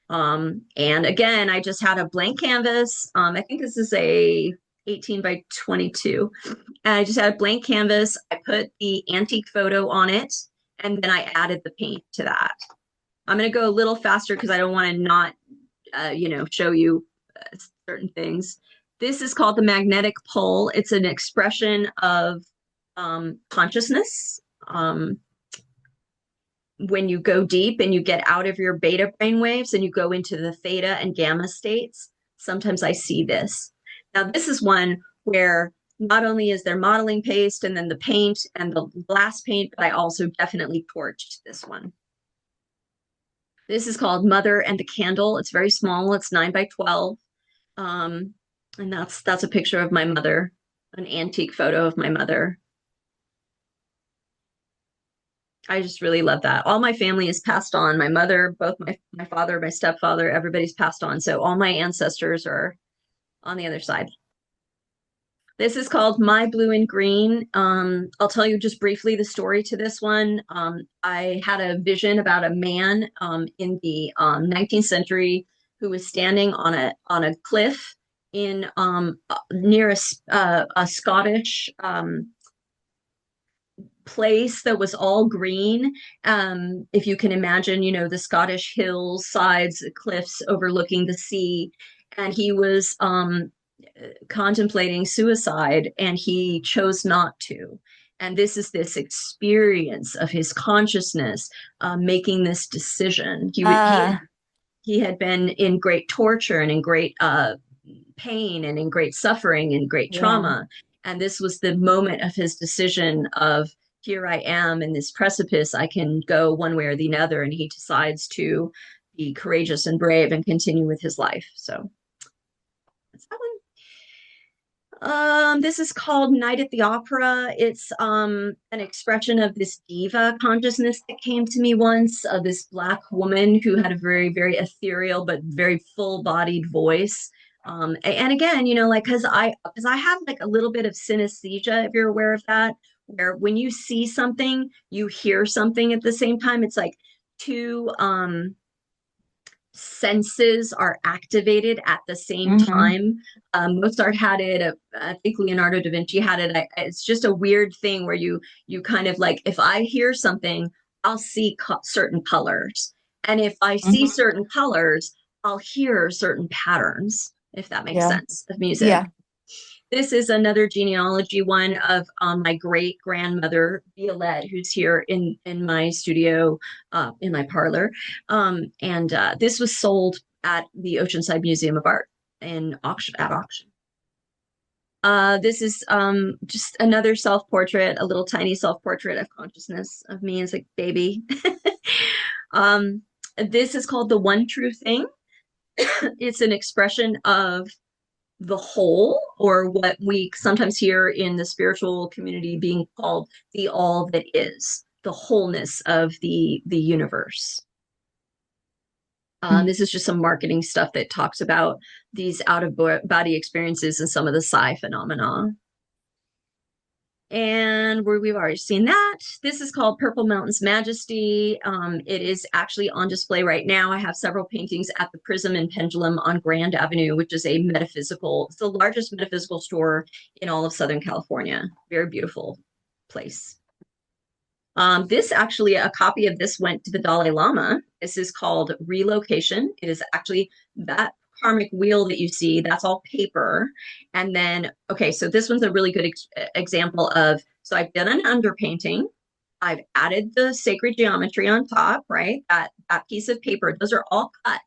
S1: And again, I just had a blank canvas. I think this is a 18x22. And I just had a blank canvas. I put the antique photo on it, and then I added the paint to that. I'm going to go a little faster because I don't want to not, show you certain things. This is called the magnetic pole. It's an expression of consciousness. When you go deep and you get out of your beta brain waves and you go into the theta and gamma states, sometimes I see this. Now, this is one where not only is there modeling paste and then the paint and the glass paint, but I also definitely torched this one. This is called Mother and the Candle. It's very small. It's 9x12. And that's a picture of my mother, an antique photo of my mother. I just really love that. All my family is passed on. My mother, both my father, my stepfather, everybody's passed on. So all my ancestors are on the other side. This is called My Blue and Green. I'll tell you just briefly the story to this one. I had a vision about a man in the 19th century who was standing on a cliff in near a Scottish place that was all green. If you can imagine, the Scottish hills, sides, cliffs overlooking the sea. And he was contemplating suicide, and he chose not to. And this is this experience of his consciousness making this decision. He had been in great torture and in great pain and in great suffering and great trauma. And this was the moment of his decision of, here I am in this precipice. I can go one way or the other. And he decides to be courageous and brave and continue with his life. So that's that one. This is called Night at the Opera. It's an expression of this diva consciousness that came to me once, of this Black woman who had a very, very ethereal but very full-bodied voice. And again, because I have like a little bit of synesthesia, if you're aware of that, where when you see something, you hear something at the same time. It's like two senses are activated at the same time. Mozart had it. I think Leonardo da Vinci had it. It's just a weird thing where you kind of like, if I hear something, I'll see certain colors. And if I see certain colors, I'll hear certain patterns, if that makes sense, of music.
S3: Yeah.
S1: This is another genealogy one of my great grandmother, Violette, who's here in my studio, in my parlor. And this was sold at the Oceanside Museum of Art at auction. This is just another self-portrait, a little tiny self-portrait of consciousness of me as a baby. This is called The One True Thing. It's an expression of the whole, or what we sometimes hear in the spiritual community being called the all that is, the wholeness of the universe. This is just some marketing stuff that talks about these out-of-body experiences and some of the psi phenomena. And we've already seen that. This is called Purple Mountain's Majesty. It is actually on display right now. I have several paintings at the Prism and Pendulum on Grand Avenue, which is it's the largest metaphysical store in all of Southern California. Very beautiful place. This actually, a copy of this went to the Dalai Lama. This is called Relocation. It is actually that karmic wheel that you see, that's all paper. And then, okay, so this one's a really good example of, so I've done an underpainting. I've added the sacred geometry on top, right? That piece of paper, those are all cut.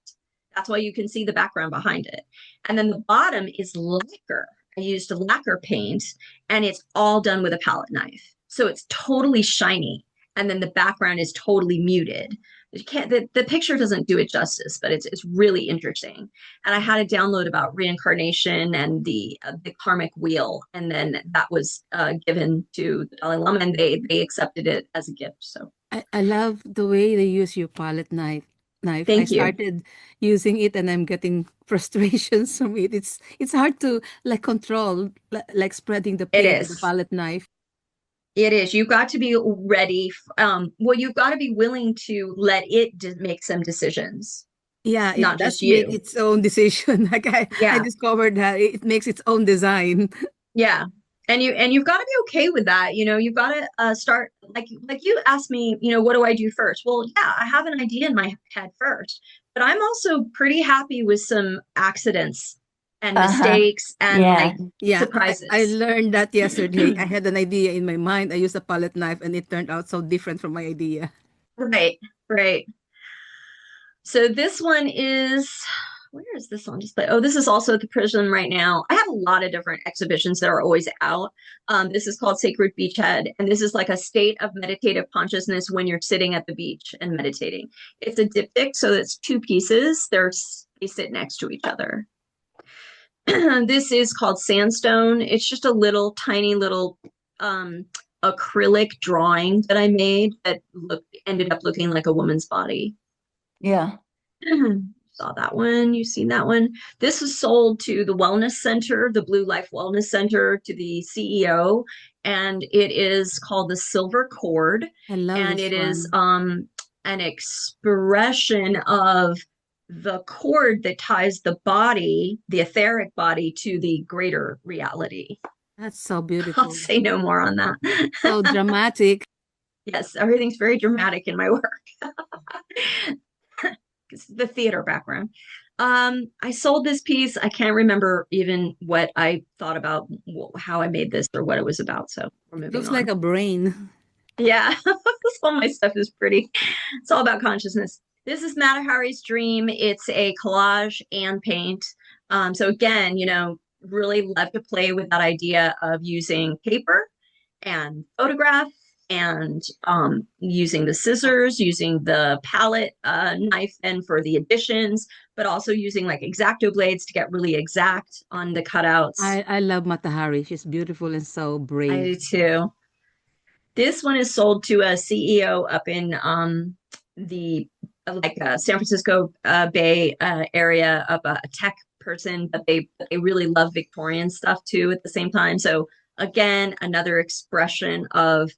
S1: That's why you can see the background behind it. And then the bottom is lacquer. I used lacquer paint, and it's all done with a palette knife. So it's totally shiny. And then the background is totally muted. You can't, the picture doesn't do it justice, but it's really interesting. And I had a download about reincarnation and the karmic wheel, and then that was given to the Dalai Lama, and they accepted it as a gift. So
S4: I love the way they use your palette knife. I
S1: thank you.
S4: started using it and I'm getting frustrations from it. It's hard to like control, like spreading the
S1: It
S4: paint with the
S1: is.
S4: palette knife.
S1: It is. You've got to be ready. Well, you've got to be willing to let it make some decisions,
S4: Yeah,
S1: not
S4: it does
S1: just
S4: make
S1: you.
S4: its own decision. Like I
S1: Yeah.
S4: discovered that it makes its own design.
S1: Yeah. And you've got to be okay with that. You've got to start like you asked me, what do I do first? Well, yeah, I have an idea in my head first, but I'm also pretty happy with some accidents and mistakes and
S3: Yeah.
S1: like
S4: Yeah,
S1: surprises.
S4: I learned that yesterday. I had an idea in my mind. I used a palette knife and it turned out so different from my idea.
S1: Right, right. So this one is, where is this on display? Oh, this is also at the Prism right now. I have a lot of different exhibitions that are always out. This is called Sacred Beachhead, and this is like a state of meditative consciousness when you're sitting at the beach and meditating. It's a diptych, so it's two pieces. They sit next to each other. This is called Sandstone. It's just a little tiny little acrylic drawing that I made that ended up looking like a woman's body.
S3: Yeah.
S1: Saw that one. You've seen that one. This was sold to the Wellness Center, the Blue Life Wellness Center, to the CEO, and it is called the Silver Cord.
S4: I love
S1: And
S4: this
S1: it is
S4: one.
S1: an expression of the cord that ties the body, the etheric body, to the greater reality.
S4: That's so
S1: I'll
S4: beautiful.
S1: say no more on that.
S4: So dramatic.
S1: Yes, everything's very dramatic in my work. The theater background. I sold this piece. I can't remember even what I thought about how I made this or what it was about. So we're moving
S4: Looks
S1: on.
S4: like a brain.
S1: Yeah, all my stuff is pretty. It's all about consciousness. This is Matahari's Dream. It's a collage and paint. So again, really love to play with that idea of using paper and photograph and using the scissors, using the palette knife and for the additions, but also using like X-Acto blades to get really exact on the cutouts.
S4: I love Matahari. She's beautiful and so
S1: I do
S4: brave.
S1: too. This one is sold to a CEO up in the San Francisco Bay area of a tech person, but they really love Victorian stuff too at the same time. So again, another expression of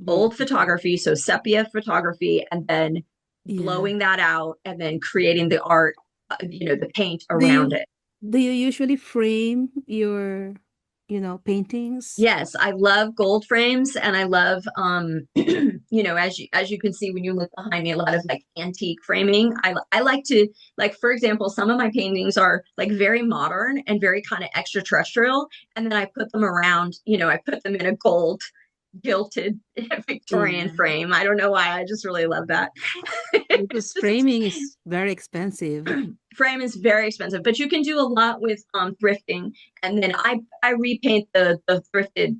S1: old photography, so sepia photography, and then blowing that out and then creating the art, the paint around it.
S4: Do you usually frame your, paintings?
S1: Yes, I love gold frames, and I love as you can see when you look behind me, a lot of like antique framing. I like to, like, for example, some of my paintings are like very modern and very kind of extraterrestrial, and then I put them around, I put them in a gold gilded Victorian frame. I don't know why. I just really love that.
S4: Because framing is very expensive.
S1: Frame is very expensive, but you can do a lot with thrifting. And then I repaint the thrifted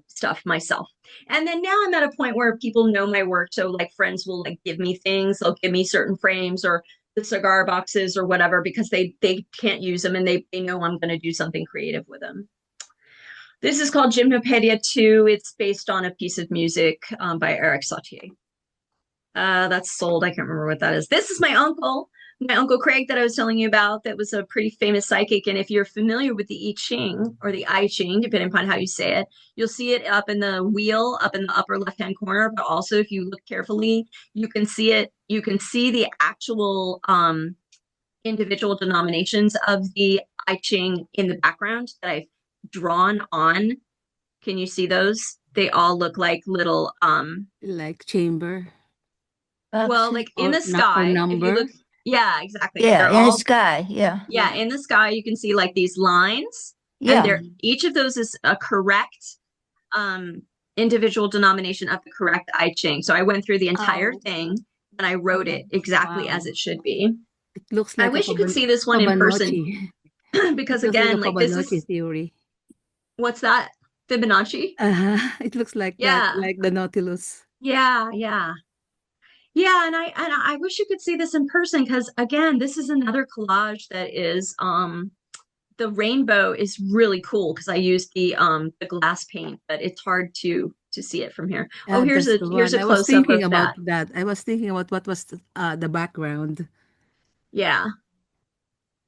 S1: stuff myself. And then now I'm at a point where people know my work. So like friends will like give me things. They'll give me certain frames or the cigar boxes or whatever, because they can't use them and they know I'm going to do something creative with them. This is called Gymnopedia 2. It's based on a piece of music by Eric Satie. That's sold. I can't remember what that is. This is my uncle Craig that I was telling you about. That was a pretty famous psychic. And if you're familiar with the I Ching or the I Ching, depending upon how you say it, you'll see it up in the wheel, up in the upper left-hand corner. But also, if you look carefully, you can see it. You can see the actual individual denominations of the I Ching in the background that I've drawn on. Can you see those? They all look like little
S4: like chamber.
S1: Well, like in the sky. If you look, yeah, exactly.
S3: Yeah,
S1: They're
S3: in
S1: all,
S3: the sky. Yeah.
S1: yeah, in the sky you can see like these lines.
S3: Yeah.
S1: And they're each of those is a correct individual denomination of the correct I Ching. So I went through the entire thing and I wrote it exactly as it should be.
S4: It looks like
S1: I wish you could see this one in person. because
S4: It looks like
S1: again,
S4: the
S1: like this
S4: Fibonacci
S1: is
S4: theory.
S1: what's that? Fibonacci?
S4: It looks like that,
S1: Yeah.
S4: like the Nautilus.
S1: Yeah, yeah. Yeah, and I wish you could see this in person because again, this is another collage that is the rainbow is really cool because I used the glass paint, but it's hard to see it from here. Oh,
S4: Yeah, that's the
S1: here's
S4: one.
S1: a
S4: I was
S1: close up
S4: thinking
S1: of
S4: about
S1: that.
S4: that. I was thinking about what was the background.
S1: Yeah.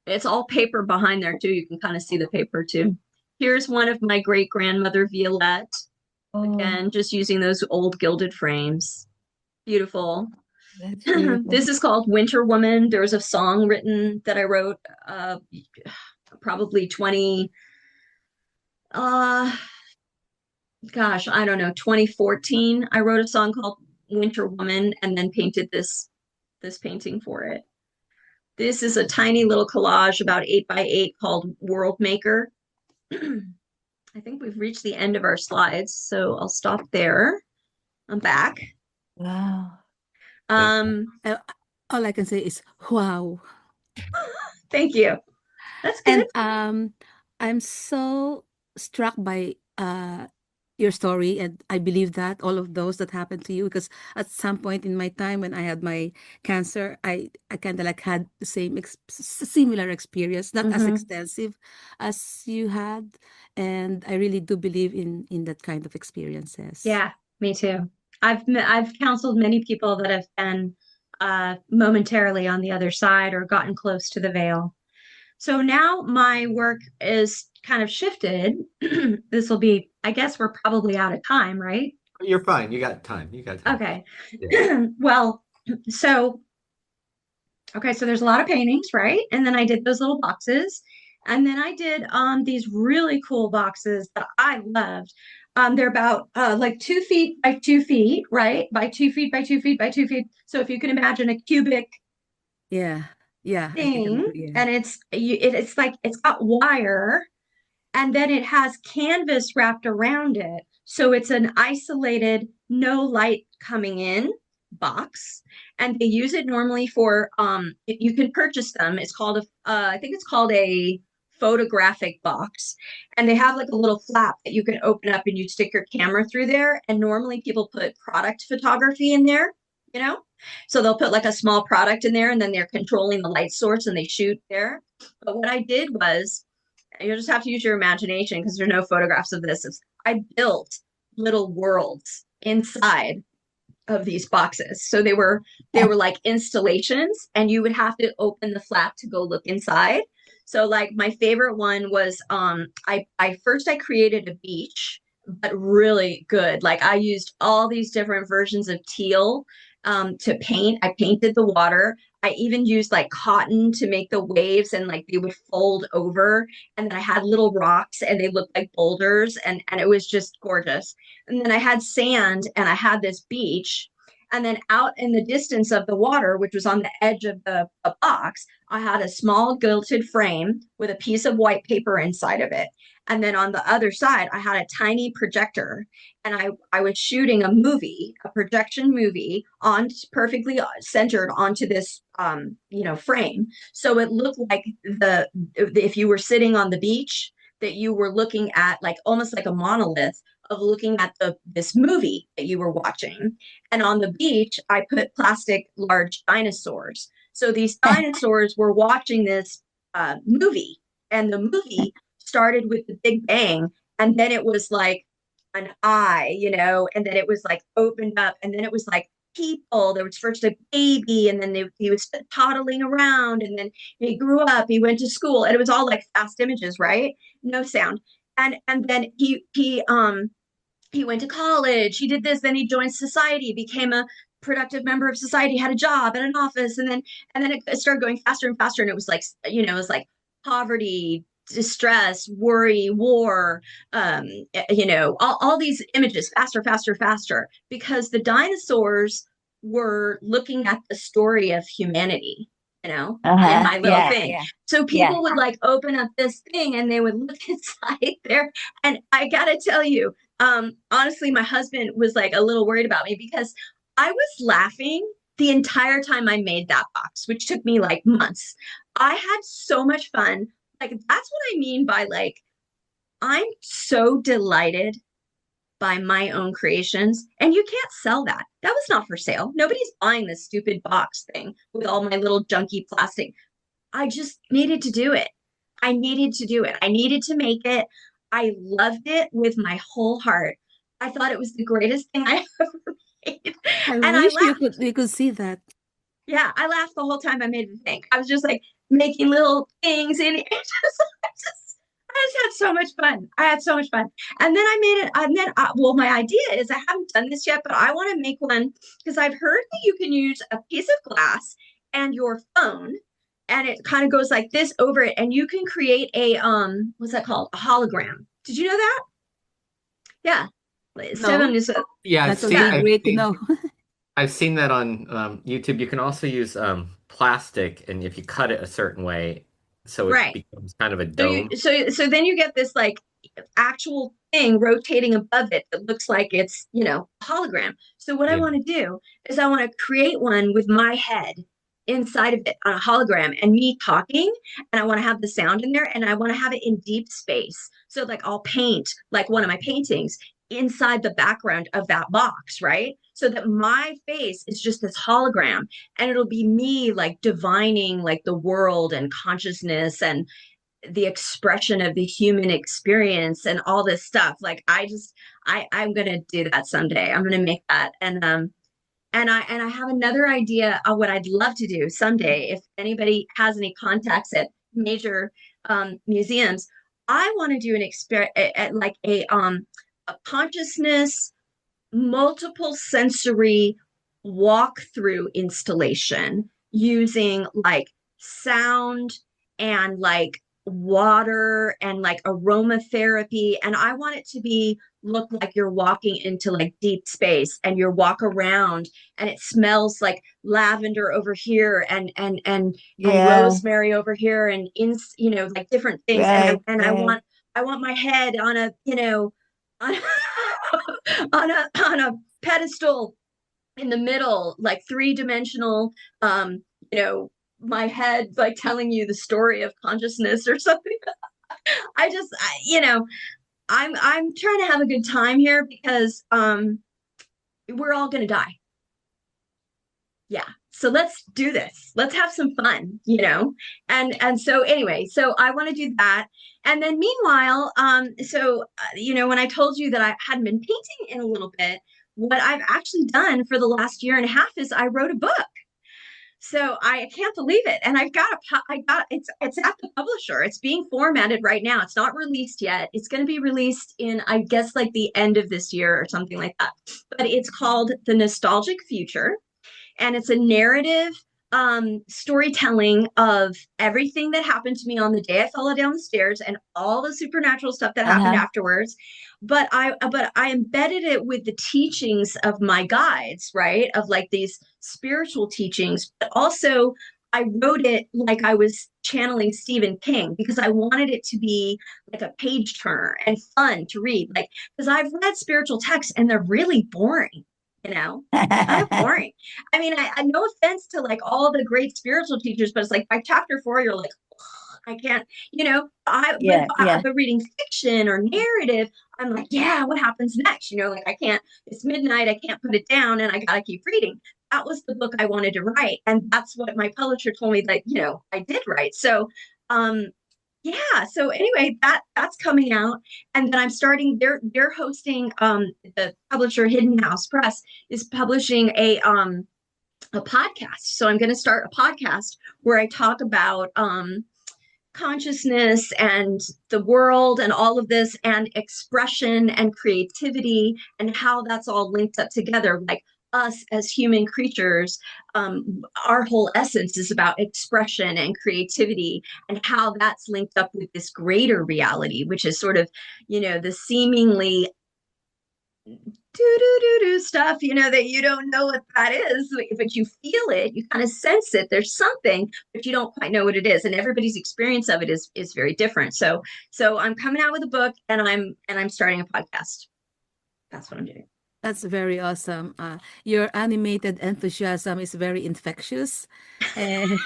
S1: It's all paper behind there too. You can kind of see the paper too. Here's one of my great grandmother Violette.
S3: Oh,
S1: Again, just using those old gilded frames. Beautiful.
S3: that's beautiful.
S1: This is called Winter Woman. There was a song written that I wrote probably 20 uh gosh, I don't know, 2014. I wrote a song called Winter Woman and then painted this painting for it. This is a tiny little collage about 8 by 8 called World Maker. I think we've reached the end of our slides, so I'll stop there. I'm back.
S3: Wow.
S1: Um,
S4: Uh, all I can say is wow.
S1: Thank you. That's good.
S4: And I'm so struck by your story, and I believe that all of those that happened to you, because at some point in my time when I had my cancer, I kind of like had the same similar experience, not as
S1: Mhm.
S4: extensive as you had, and I really do believe in that kind of experiences.
S5: Yeah, me too. I've counseled many people that have been momentarily on the other side or gotten close to the veil. So now my work is kind of shifted. This will be, I guess we're probably out of time, right?
S2: You're fine. You got time. You got time.
S5: Okay.
S2: Yeah.
S5: Well, so okay, so there's a lot of paintings, right? And then I did those little boxes. And then I did these really cool boxes that I loved. They're about like 2 feet by 2 feet, right? By 2 feet by 2 feet by 2 feet. So if you can imagine a cubic
S4: Yeah, yeah, I can.
S5: thing,
S4: Yeah.
S5: and it's like it's got wire, and then it has canvas wrapped around it. So it's an isolated, no light coming in box. And they use it normally for you can purchase them. It's called I think it's called a photographic box. And they have like a little flap that you can open up and you stick your camera through there. And normally people put product photography in there, you know? So they'll put like a small product in there and then they're controlling the light source and they shoot there. But what I did was you'll just have to use your imagination because there are no photographs of this. I built little worlds inside of these boxes. So they were like installations and you would have to open the flap to go look inside. So like my favorite one was I first I created a beach, but really good. Like I used all these different versions of teal to paint. I painted the water. I even used like cotton to make the waves and like they would fold over. And then I had little rocks and they looked like boulders and it was just gorgeous. And then I had sand and I had this beach. And then out in the distance of the water, which was on the edge of the box, I had a small gilded frame with a piece of white paper inside of it. And then on the other side, I had a tiny projector and I was shooting a movie, a projection movie on perfectly centered onto this, frame. So it looked like if you were sitting on the beach, that you were looking at like almost like a monolith of looking at this movie that you were watching. And on the beach, I put plastic large dinosaurs. So these dinosaurs were watching this movie, and the movie started with the Big Bang, and then it was like an eye, and then it was like opened up, and then it was like people. There was first a baby, and then he was toddling around, and then he grew up, he went to school, and it was all like fast images, right? No sound. And then he went to college, he did this, then he joined society, became a productive member of society, had a job at an office, and then it started going faster and faster, and it was like, it was like poverty, distress, worry, war, all these images, faster, faster, faster, because the dinosaurs were looking at the story of humanity, in my little
S3: Yeah,
S5: thing.
S3: yeah.
S5: So
S3: Yeah.
S5: people would like open up this thing and they would look inside there. And I gotta tell you, honestly, my husband was like a little worried about me because I was laughing the entire time I made that box, which took me like months. I had so much fun
S1: like that's what I mean by like I'm so delighted by my own creations, and you can't sell that. That was not for sale. Nobody's buying this stupid box thing with all my little junky plastic. I just needed to do it. I needed to do it. I needed to make it. I loved it with my whole heart. I thought it was the greatest thing I ever made.
S4: I
S1: And I
S4: wish
S1: laughed.
S4: you could see that.
S1: Yeah, I laughed the whole time I made the thing. I was just like making little things and I just had so much fun. I had so much fun. And then I made it. And then, well, my idea is I haven't done this yet, but I want to make one because I've heard that you can use a piece of glass and your phone, and it kind of goes like this over it, and you can create a what's that called? A hologram. Did you know that? Yeah. Seven
S4: No,
S1: is a,
S2: Yeah,
S4: that would be great to know.
S2: I've seen that on YouTube. You can also use plastic, and if you cut it a certain way, so it
S1: right.
S2: becomes kind of a
S1: So you
S2: dome.
S1: so then you get this like actual thing rotating above it that looks like it's, a hologram. So what I
S2: Yeah.
S1: want to do is I want to create one with my head inside of it on a hologram and me talking, and I want to have the sound in there, and I want to have it in deep space. So like I'll paint like one of my paintings inside the background of that box, right? So that my face is just this hologram, and it'll be me like divining like the world and consciousness and the expression of the human experience and all this stuff. Like I'm gonna do that someday. I'm gonna make that. And I have another idea of what I'd love to do someday. If anybody has any contacts at major museums, I want to do an experiment, like a consciousness multiple sensory walkthrough installation using like sound and like water and like aromatherapy. And I want it to be look like you're walking into like deep space, and you walk around and it smells like lavender over here and
S3: Yeah,
S1: rosemary over here, and like different things. And
S3: right,
S1: I
S3: right.
S1: want my head on a on on a pedestal in the middle, like three-dimensional, my head like telling you the story of consciousness or something. I'm trying to have a good time here because we're all gonna die. Yeah. So let's do this. Let's have some fun. And so anyway, so I want to do that. And then meanwhile, when I told you that I hadn't been painting in a little bit, what I've actually done for the last year and a half is I wrote a book. So I can't believe it. And it's at the publisher. It's being formatted right now. It's not released yet. It's going to be released in, I guess, like the end of this year or something like that. But it's called The Nostalgic Future, and it's a narrative storytelling of everything that happened to me on the day I fell down the stairs and all the supernatural stuff that happened
S3: Uh-huh.
S1: afterwards. But I embedded it with the teachings of my guides, right? Of like these spiritual teachings, but also I wrote it like I was channeling Stephen King, because I wanted it to be like a page turner and fun to read. Like, because I've read spiritual texts and they're really boring, kind of boring. I mean, I no offense to like all the great spiritual teachers, but it's like by chapter 4, you're like, I can't,
S3: Yeah, yeah.
S1: but reading fiction or narrative, I'm like, yeah, what happens next? Like I can't, it's midnight, I can't put it down, and I gotta keep reading. That was the book I wanted to write. And that's what my publisher told me that, I did write. So yeah, so anyway, that's coming out. And then I'm starting, they're hosting, the publisher Hidden House Press is publishing a podcast. So I'm going to start a podcast where I talk about consciousness and the world and all of this, and expression and creativity, and how that's all linked up together. Like us as human creatures, our whole essence is about expression and creativity, and how that's linked up with this greater reality, which is sort of, the seemingly do stuff, that you don't know what that is, but you feel it, you kind of sense it. There's something, but you don't quite know what it is, and everybody's experience of it is very different. So I'm coming out with a book, and I'm starting a podcast. That's what I'm doing.
S4: That's very awesome. Your animated enthusiasm is very infectious. And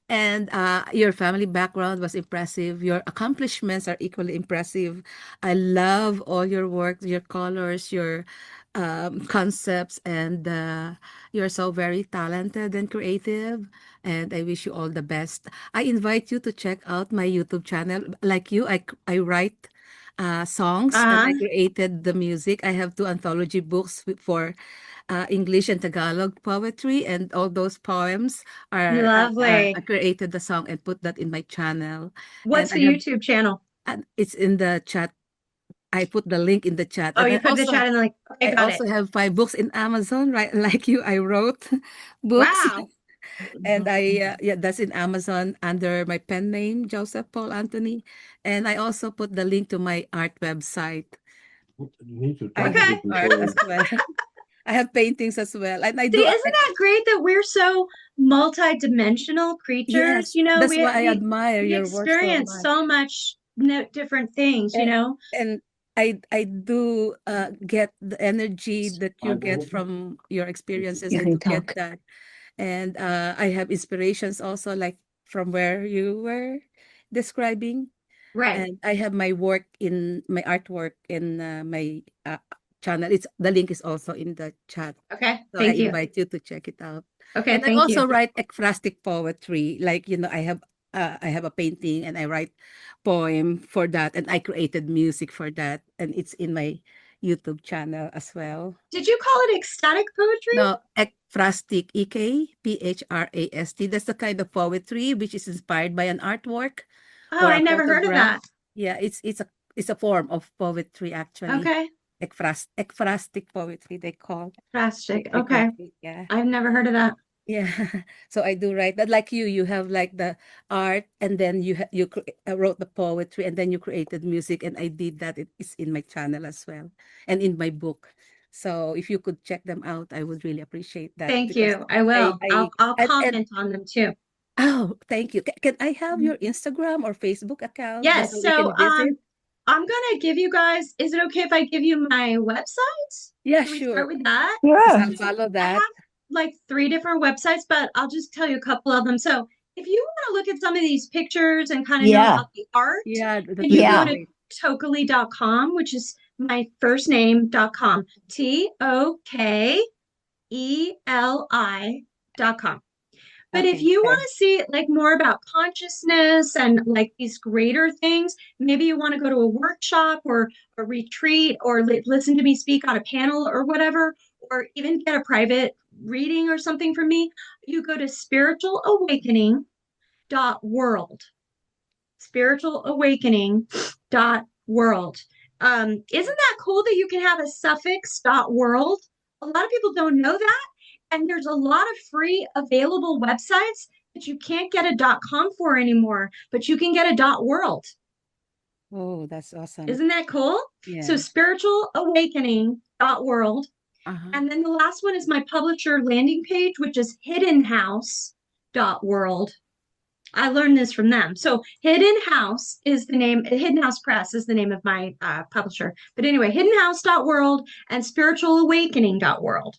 S4: And your family background was impressive. Your accomplishments are equally impressive. I love all your work, your colors, your concepts, and you're so very talented and creative. And I wish you all the best. I invite you to check out my YouTube channel. Like you, I write songs and I
S1: Uh-huh.
S4: created the music. I have two anthology books for English and Tagalog poetry, and all those poems are I
S1: Lovely.
S4: created the song and put that in my channel, and
S1: What's
S4: I
S1: the
S4: have
S1: YouTube channel?
S4: and it's in the chat. I put the link in the chat,
S1: Oh,
S4: and
S1: you put the chat in the link. Okay,
S4: I
S1: got it.
S4: also have 5 books in Amazon, right? Like you, I wrote books,
S1: Wow.
S4: and I yeah, that's in Amazon under my pen name, Joseph Paul Anthony, and I also put the link to my art website.
S6: You need to
S4: I
S6: talk
S4: have
S1: Okay.
S6: to
S4: art as
S6: people.
S4: well. I have paintings as well, and I
S1: See,
S4: do.
S1: isn't that great that we're so multi-dimensional creatures?
S4: Yes,
S1: You know,
S4: that's
S1: we
S4: why I
S1: we
S4: admire
S1: we
S4: your work so
S1: experience
S4: much.
S1: so much different things, you
S4: And
S1: know?
S4: and I do get the energy that you get from your experiences.
S3: You
S4: I
S3: can
S4: do get
S3: talk.
S4: that. And I have inspirations also, like from where you were describing.
S1: Right.
S4: And I have my work in my artwork in my channel. It's the link is also in the chat.
S1: Okay.
S4: So I
S1: Thank you.
S4: invite you to check it out.
S1: Okay,
S4: And I
S1: thank you.
S4: also write ekphrastic poetry. Like, I have a painting and I write poem for that, and I created music for that, and it's in my YouTube channel as well.
S1: Did you call it ecstatic poetry?
S4: No, ekphrastic, ekphrast. That's the kind of poetry which is inspired by an artwork
S1: Oh,
S4: or
S1: I
S4: a
S1: never heard of
S4: photograph.
S1: that.
S4: Yeah, it's a form of poetry actually.
S1: Okay.
S4: Ekphrastic poetry they call.
S1: Plastic.
S4: They call
S1: Okay.
S4: it, yeah.
S1: I've never heard of that.
S4: Yeah. So I do write that, like you have like the art, and then wrote the poetry, and then you created music, and I did that. It is in my channel as well, and in my book. So if you could check them out, I would really appreciate that,
S1: Thank
S4: because
S1: you. I will. I'll
S4: and
S1: comment on them too.
S4: oh, thank you. Can I have your Instagram or Facebook account just so
S1: Yes.
S4: we
S1: So
S4: can visit?
S1: I'm gonna give you guys, is it okay if I give you my website?
S4: Yeah,
S1: Can we
S4: sure.
S1: start with that?
S4: Yes,
S3: Yeah.
S4: I'll follow
S1: I
S4: that.
S1: have like 3 different websites, but I'll just tell you a couple of them. So if you want to look at some of these pictures and kind of know
S3: Yeah.
S1: about the art,
S4: Yeah, that
S1: then
S4: would
S1: you
S4: be
S1: go
S3: Yeah.
S1: to
S4: great.
S1: tokeli.com, which is my first name.com. TOKELI.com. But if
S4: Okay.
S1: you want
S3: Okay.
S1: to see like more about consciousness and like these greater things, maybe you want to go to a workshop or a retreat or listen to me speak on a panel or whatever, or even get a private reading or something from me, you go to spiritualawakening.world. Spiritualawakening.world. Isn't that cool that you can have a suffix .world? A lot of people don't know that. And there's a lot of free available websites that you can't get a .com for anymore, but you can get a .world.
S4: Oh, that's awesome.
S1: Isn't that cool? So
S4: Yeah.
S1: spiritualawakening.world.
S4: Uh-huh.
S1: And then the last one is my publisher landing page, which is hiddenhouse.world. I learned this from them. So Hidden House is the name, Hidden House Press is the name of my publisher. But anyway, hiddenhouse.world and spiritualawakening.world.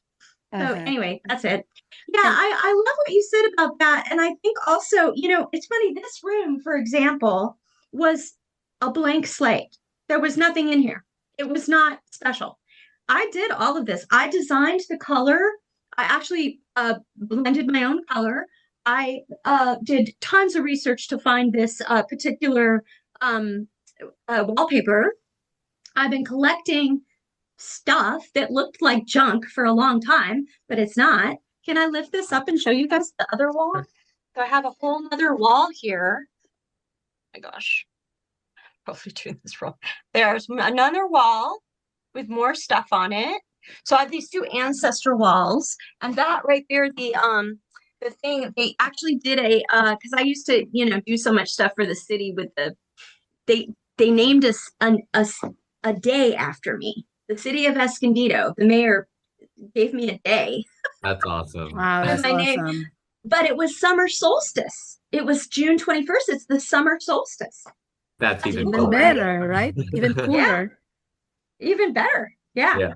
S1: So
S4: Uh-huh.
S1: anyway, that's it. Yeah,
S4: And
S1: I love what you said about that. And I think also, it's funny, this room, for example, was a blank slate. There was nothing in here. It was not special. I did all of this. I designed the color. I actually blended my own color. I did tons of research to find this particular wallpaper. I've been collecting stuff that looked like junk for a long time, but it's not. Can I lift this up and show you guys the other wall? So I have a whole other wall here. Oh my gosh, probably doing this wrong. There's another wall with more stuff on it. So I have these 2 ancestor walls, and that right there, the thing they actually did because I used to do so much stuff for the city with they named us a day after me. The city of Escondido. The mayor gave me a day
S2: That's awesome.
S4: wow,
S1: with
S4: that's
S1: my name,
S4: awesome.
S1: but it was summer solstice. It was June 21st. It's the summer solstice.
S2: That's
S1: That's
S2: even
S1: cool,
S4: Even
S2: cooler.
S1: right?
S4: better, right? Even
S1: Yeah,
S4: cooler.
S1: even better. Yeah,
S2: Yeah.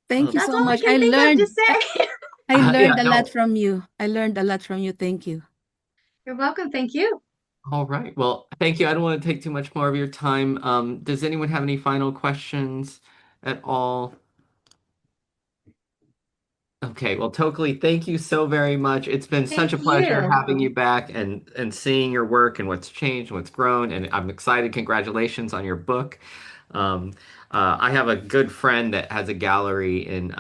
S4: Thank you
S1: that's
S4: so
S1: all I
S4: much.
S1: can think of to say.
S4: I
S2: Yeah,
S4: learned a lot
S2: no.
S4: from you. I learned a lot from you. Thank you.
S5: You're welcome. Thank you.
S2: All right. Well, thank you. I don't want to take too much more of your time. Does anyone have any final questions at all? Okay, well, Tokeli, thank you so very much. It's been such a
S5: Thank
S2: pleasure
S5: you.
S2: having you back and seeing your work and what's changed, what's grown, and I'm excited. Congratulations on your book. Um, I have a good friend that has a gallery in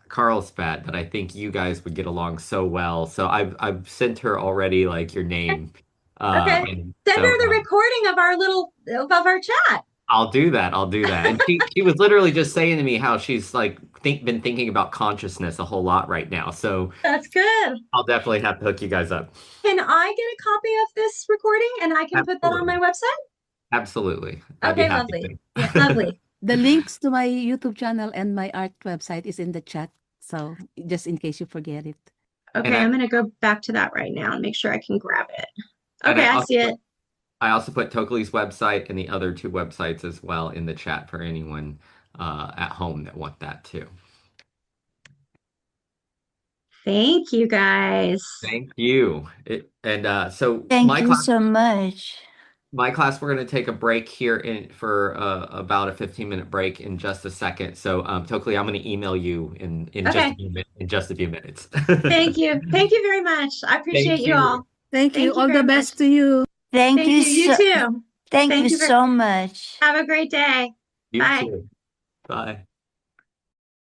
S2: Carlsbad that I think you guys would get along so well. So I've sent her already like your name.
S5: Okay.
S2: And
S5: Send
S2: so
S5: her the recording of our chat.
S2: I'll do that. I'll do that. And she was literally just saying to me how she's like been thinking about consciousness a whole lot right now. So
S5: That's good.
S2: I'll definitely have to hook you guys up.
S5: Can I get a copy of this recording and I can put that on my website?
S2: Absolutely. I'd be
S5: Okay,
S2: happy
S5: lovely.
S2: to.
S5: Yeah, lovely.
S4: The links to my YouTube channel and my art website is in the chat. So just in case you forget it.
S5: Okay,
S2: I-
S5: I'm gonna go back to that right now and make sure I can grab it.
S2: And
S5: Okay, I see it.
S2: I also put Tokeli's website and the other two websites as well in the chat for anyone at home that want that too.
S5: Thank you guys.
S2: Thank you. So
S3: Thank
S2: my
S3: you
S2: class,
S3: so much.
S2: we're going to take a break here for about a 15-minute break in just a second. So Tokeli, I'm going to email you in
S5: Okay.
S2: just a few minutes.
S5: Thank you. Thank you very much. I appreciate
S2: Thank
S5: you
S2: you.
S5: all.
S4: Thank you.
S5: Thank you
S4: All the
S5: very
S4: best
S5: much.
S4: to you.
S3: Thank
S5: Thank
S3: you
S5: you. You
S3: so
S5: too.
S3: thank
S5: Thank
S3: you
S5: you very-
S3: so much.
S5: Have a great day.
S2: You
S5: Bye.
S2: too. Bye.